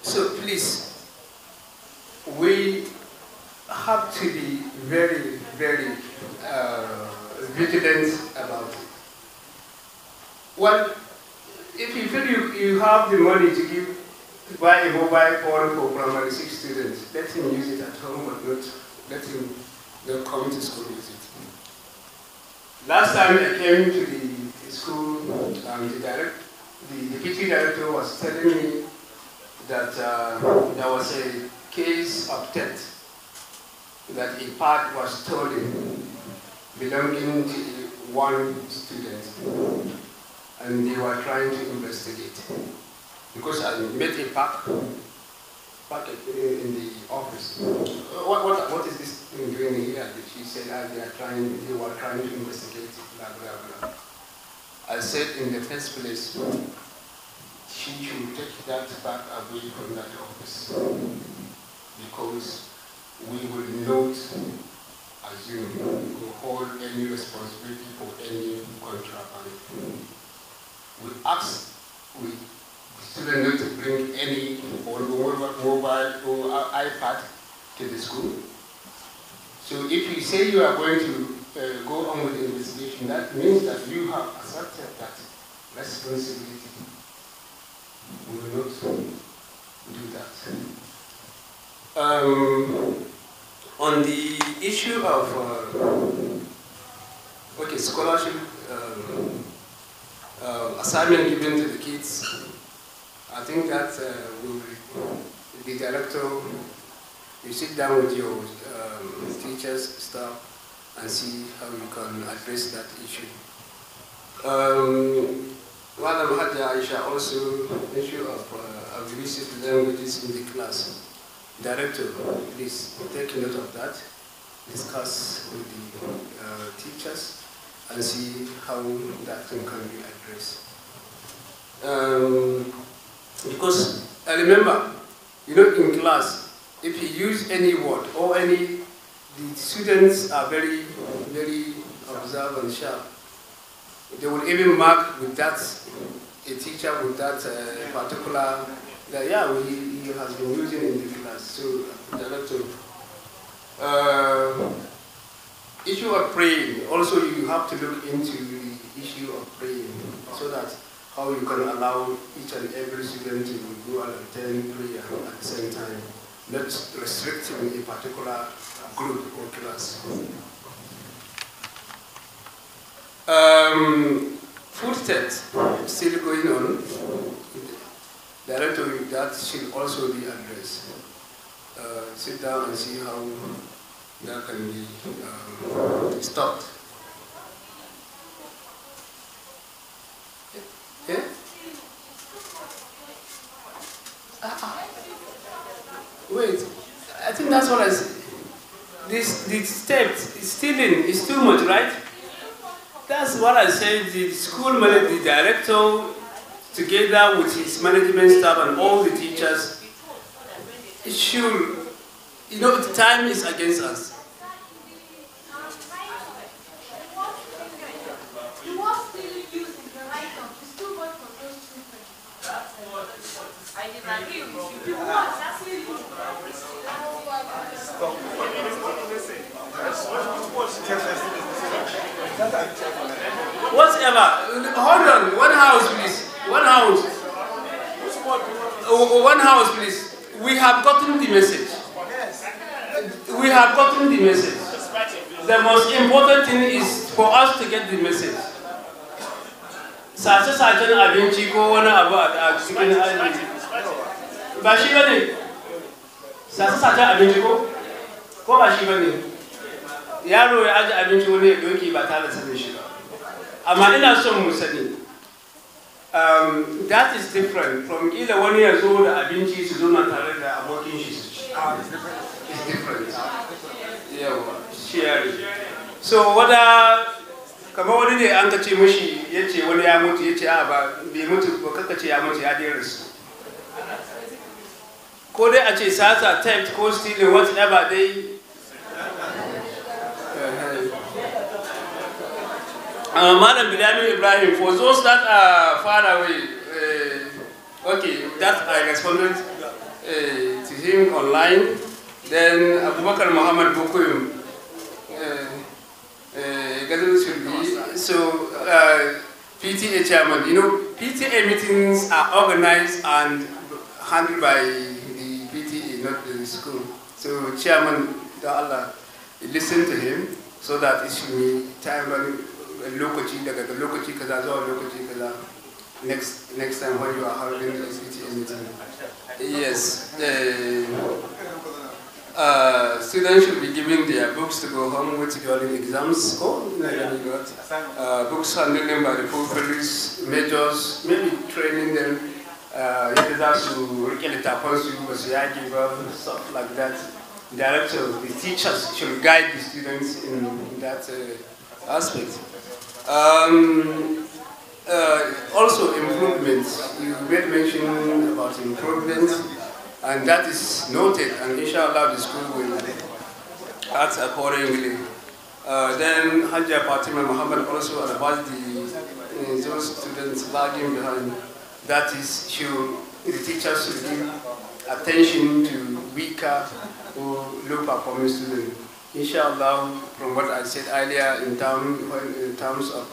So please, we have to be very, very vigilant about it. Well, if you feel you have the money to buy a mobile phone for primary 6 students, let him use it at home, but not let him not come to school with it. Last time I came to the school, the deputy director was telling me that there was a case of theft, that a part was stolen belonging to one student, and they were trying to investigate. Because I met a pack in the office. What is this thing doing here? She said they were trying to investigate, blah, blah, blah. I said in the first place, she should take that back away from that office, because we will not assume or hold any responsibility for any contraband. We ask student not to bring any mobile or iPad to the school. So if you say you are going to go on with the investigation, that means that you have accepted that responsibility. We will not do that. On the issue of scholarship assignment given to the kids, I think that the director, you sit down with your teachers, staff, and see how you can address that issue. Madam Hajja Aisha also issue of abusive languages in the class. Director, please take note of that, discuss with the teachers, and see how that thing can be addressed. Because I remember, in class, if you use any word or the students are very, very observant and sharp. They will even mark with that, a teacher with that particular, he has been using in the class. class. So, Director, issue of praying, also you have to look into the issue of praying so that how you can allow each and every student to go and attend prayer at the same time, not restricting a particular group or class. Food test still going on. Director, that should also be addressed. Sit down and see how that can be stopped. Yeah? Wait, I think that's what I said. This step is stealing is too much, right? That's what I said. The school manager, the director, together with his management staff and all the teachers, it should, you know, the time is against us. Whatever. Hold on. One house, please. One house. One house, please. We have gotten the message. We have gotten the message. The most important thing is for us to get the message. Sace-sacen abinci ko wani abu a cikin aiki. Ba shi bane. Sace-sacen abinci ko ba shi bane. Yaro ya aje abinci wani ya doki ba tare da sanin shi ba. Amma ina son mu sani. That is different from kila wani ya zo da abinci su zo na tare da abokin shi su ci. It's different. Yeah, sharing. So whether kamar wani ne an ka ce mishi ya ce wani ya mutu ya ce a ba bai mutu ba kaka ce ya mutu ya dai rasu. Ko dai a ce sata, theft ko stealing whatever dai. Madam Bilamin Ibrahim, for those that are far away, okay, that I responded to him online. Then Abubakar Muhammad Bukuyum, should be. So, PTA chairman, you know, PTA meetings are organized and handled by the PTA, not the school. So, chairman, Allah, listen to him so that it should be time when lokaci kaza zuwa lokaci kaza next time when you are having a PTA meeting. Yes. Students should be given their books to go home with during exams. Books handling by the police, majors, maybe training them. Stuff like that. Directors, the teachers should guide the students in that aspect. Also, improvements. You made mention about improvements. And that is noted, and inshallah the school will act accordingly. Then Hajjah Fatima Muhammad also advised those students lagging behind. That is, the teachers should give attention to weaker or low performing students. Inshallah, from what I said earlier, in terms of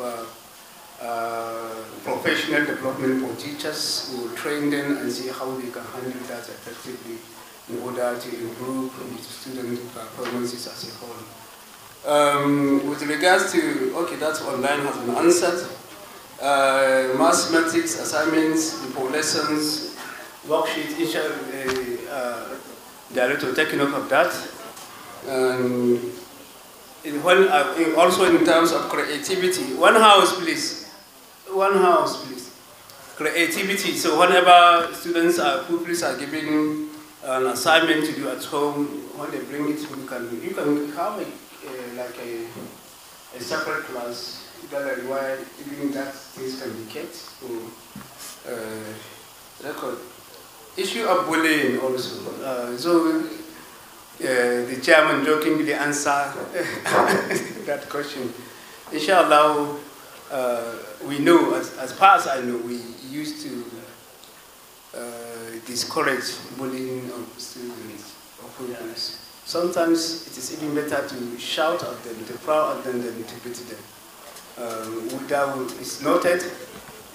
professional development for teachers, we will train them and see how they can handle that effectively in order to improve the student performances as a whole. With regards to, okay, that online has been answered. Mathematics assignments, for lessons, worksheet, director taking note of that. Also in terms of creativity, one house please. One house, please. Creativity. So whenever students pupils are given an assignment to do at home, when they bring it, you can have a separate class gallery where even that things can be kept for record. Issue of bullying also. The chairman jokingly answered that question. Inshallah. We know, as far as I know, we used to discourage bullying of students. of pupils. Sometimes it is even better to shout at them, to prowl at them than to beat them. That is noted.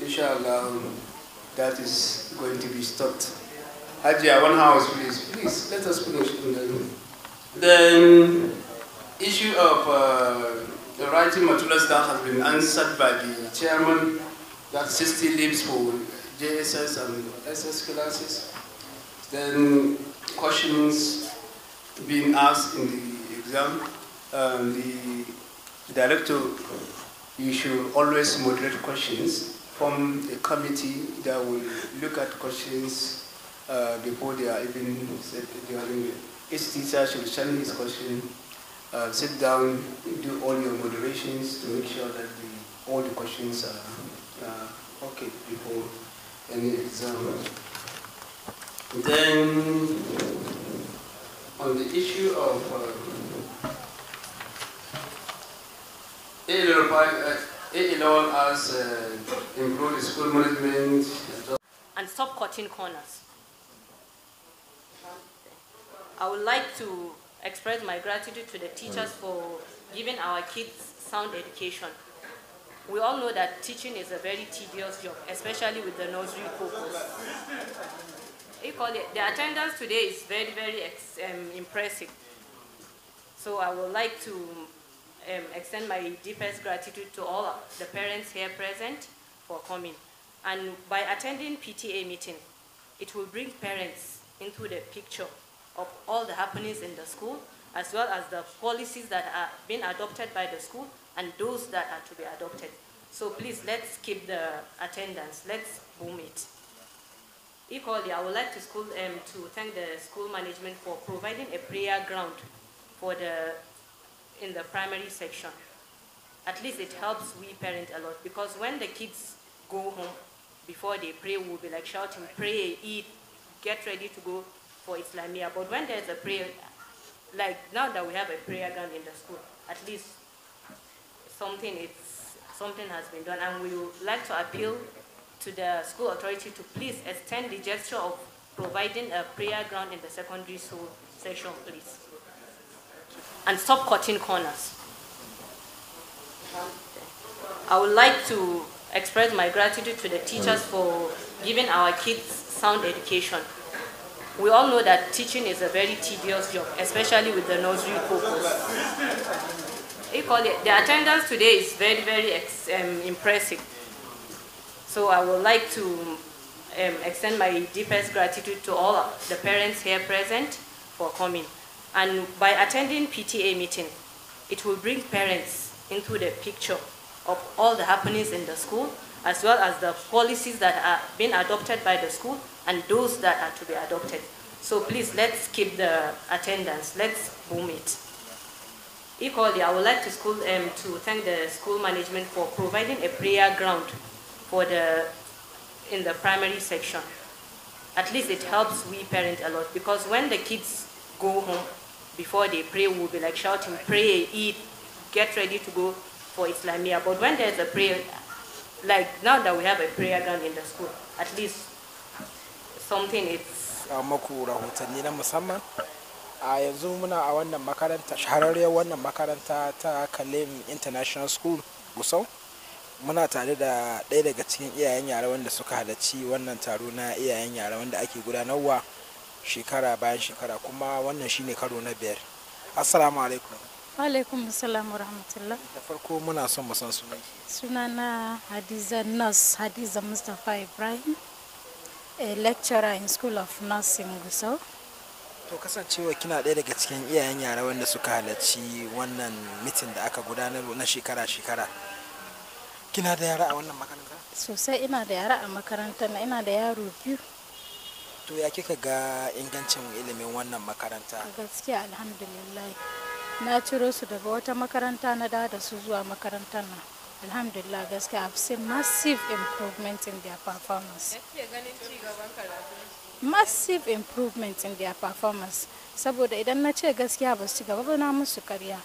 Inshallah, that is going to be stopped. Hajia, one house, please. Please, let us finish. Then, issue of the writing materials that has been answered by the chairman, that 60 leaves for JSS and SS classes. Then, questions being asked in the exam. The director, you should always moderate questions, form a committee that will look at questions before they are even said during it. Each teacher should send his question, sit down, do all your moderations to make sure that all the questions are okay before any exam. Then, on the issue of A11 as improved school management and stop cutting corners. I would like to express my gratitude to the teachers for giving our kids sound education. We all know that teaching is a very tedious job, especially with the nursery pupils. Equally, the attendance today is very, very impressive. So I would like to extend my deepest gratitude to all the parents here present for coming. And by attending PTA meeting, it will bring parents into the picture of all the happenings in the school, as well as the policies that are being adopted by the school and those that are to be adopted. So please, let's keep the attendance, let's boom it. Equally, I would like to thank the school management for providing a prayer ground for in the primary section. At least it helps we parent a lot, because when the kids go home, before they pray, we'll be like shouting, pray, eat, get ready to go for Islamia. But when there's a prayer, like now that we have a prayer ground in the school, at least something has been done. And we would like to appeal to the school authority to please extend the gesture of providing a prayer ground in the secondary school section, please. And stop cutting corners. I would like to express my gratitude to the teachers for giving our kids sound education. We all know that teaching is a very tedious job, especially with the nursery pupils. Equally, the attendance today is very, very impressive. So I would like to extend my deepest gratitude to all the parents here present for coming. And by attending PTA meeting, it will bring parents into the picture of all the happenings in the school, as well as the policies that are being adopted by the school and those that are to be adopted. So please, let's keep the attendance, let's boom it. Equally, I would like to thank the school management for providing a prayer ground for in the primary section. At least it helps we parent a lot, because when the kids go home, before they pray, we'll be like shouting, pray, eat, get ready to go for Islamia. But when there's a prayer, like now that we have a prayer ground in the school, at least something it's... Maku rahotanni na musamman. A yanzu muna a wannan makaranta, shahararriyar wannan makaranta ta Kalem International School, Gusau. Muna tare da ɗaya daga cikin iyayen yara wanda suka halarci wannan taro na iyayen yara wanda ake gudanarwa shekara bayan shekara, kuma wannan shine karo na 5. Assalamu alaikum. Wa alaikum assalam wa rahmatullah. Da farko muna son mu san sunanki. Sunana Hadiza Nurse Hadiza Mustafa Ibrahim, a lecturer in School of Nursing Gusau. To kasancewa kina ɗaya daga cikin iyayen yara wanda suka halarci wannan mitin da aka gudanar na shekara-shekara. Kina da yara a wannan makaranta? Sosai ina da yara a makaranta na, ina da yaro 2. To ya kika ga ingancin ilimin wannan makaranta? Gaskiya alhamdulillah. Na ciro su daga wata makaranta na da su zuwa makarantar nan. Alhamdulillah, gaskiya I've seen massive improvement in their performance. Massive improvement in their performance. Saboda idan na ce gaskiya ba su gaba ba na musu ƙarya.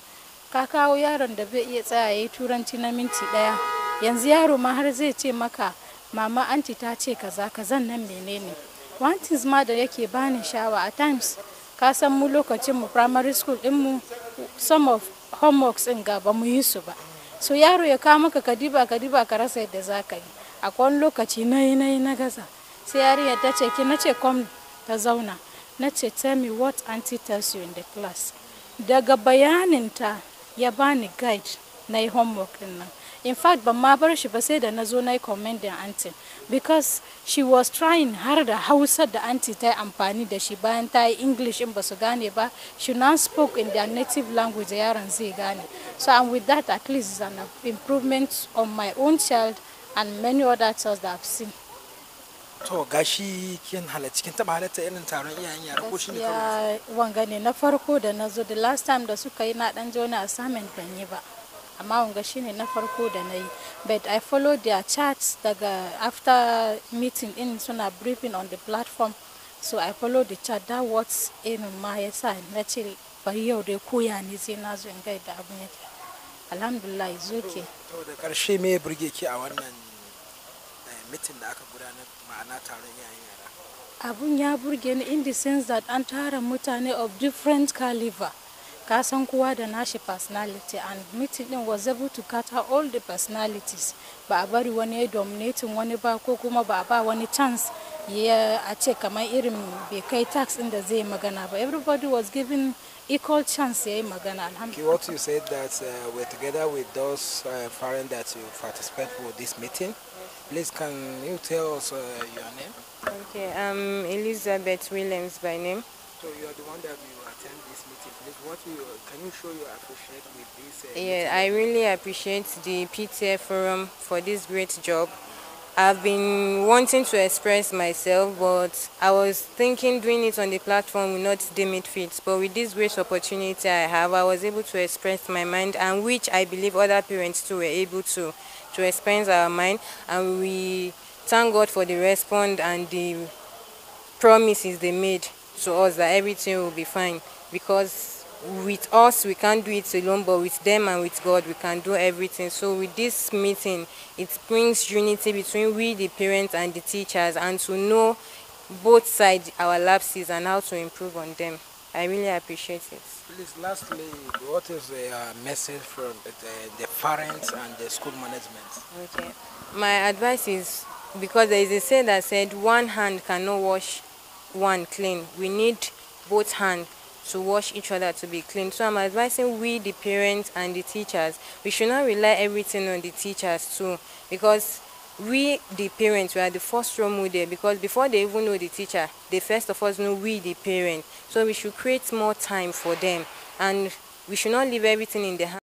Ka kawo yaron da bai iya tsaya yayi turanci na minti 1. Yanzu yaro ma har zai ce maka mama anti ta ce kaza kazan nan menene. One thing ma da yake bani shawa at times ka san mu lokacin mu primary school din mu some of homeworks in ga ba mu yi su ba, so yaro ya kawo maka kadiba ka rasa yadda za ka yi. Akwai wani lokaci na gaza, sai yarinya ta ce ki, na ce kom ta zauna, na ce tell me what auntie tells you in the class. Daga bayaninta ya bani guide na yi homework din nan. In fact, ban ma bar shi ba sai da na zo na yi commending auntie, because she was trying har da Hausa da auntie ta yi amfani da shi bayan ta yi English in ba su gane ba, she now spoke in their native language yaron zai gane. So and with that, at least it's an improvement on my own child and many other childs that I've seen. To gashi kin halarci kin taba halarta irin taron iyayen yara ko shine kawai? Wanga ne na farko da na zo, the last time da suka yi na dan jo na assignment ban yi ba, amma wanga shine na farko da na yi, but I follow their chats daga after meeting in suna briefing on the platform, so I follow the chat. That what's in ma yasa na ce bari yau dai koya ne sai na zo in ga da abun yake. Alhamdulillah is okay. To da karshe me ya burge ki a wannan meeting da aka gudanar, ma'ana taron iyayen yara? Abun ya burge ni in the sense that an tara mutane of different caliber. Ka san kowa da nashi personality, and meeting din was able to cater all the personalities. Ba a bari wani ya dominating wani ba, ko kuma ba a ba wani chance ya a ce kamar irin bai kai tax din da zai magana ba. Everybody was given equal chance ya yi magana. Alhamdulillah. What you said that we're together with those parents that you participate for this meeting. Please, can you tell us your name? Okay, I'm Elizabeth Williams by name. So you are the one that you attend this meeting. Please, can you show your appreciation with this? Yeah, I really appreciate the PTA forum for this great job. I've been wanting to express myself, but I was thinking doing it on the platform will not deem it fit. But with this great opportunity I have, I was able to express my mind, and which I believe other parents too were able to express our mind. And we thank God for the response and the promises they made to us that everything will be fine, because with us we can't do it alone, but with them and with God we can do everything. So with this meeting, it brings unity between we the parents and the teachers, and to know both sides our lapses and how to improve on them. I really appreciate it. Please, lastly, what is the message from the parents and the school management? Okay, my advice is, because there is a saying that said one hand cannot wash one clean. We need both hands to wash each other to be clean. So I'm advising we the parents and the teachers, we should not rely everything on the teachers too, because we the parents, we are the first role model, because before they even know the teacher, they first of all know we the parents. So we should create more time for them, and we should not leave everything in the hands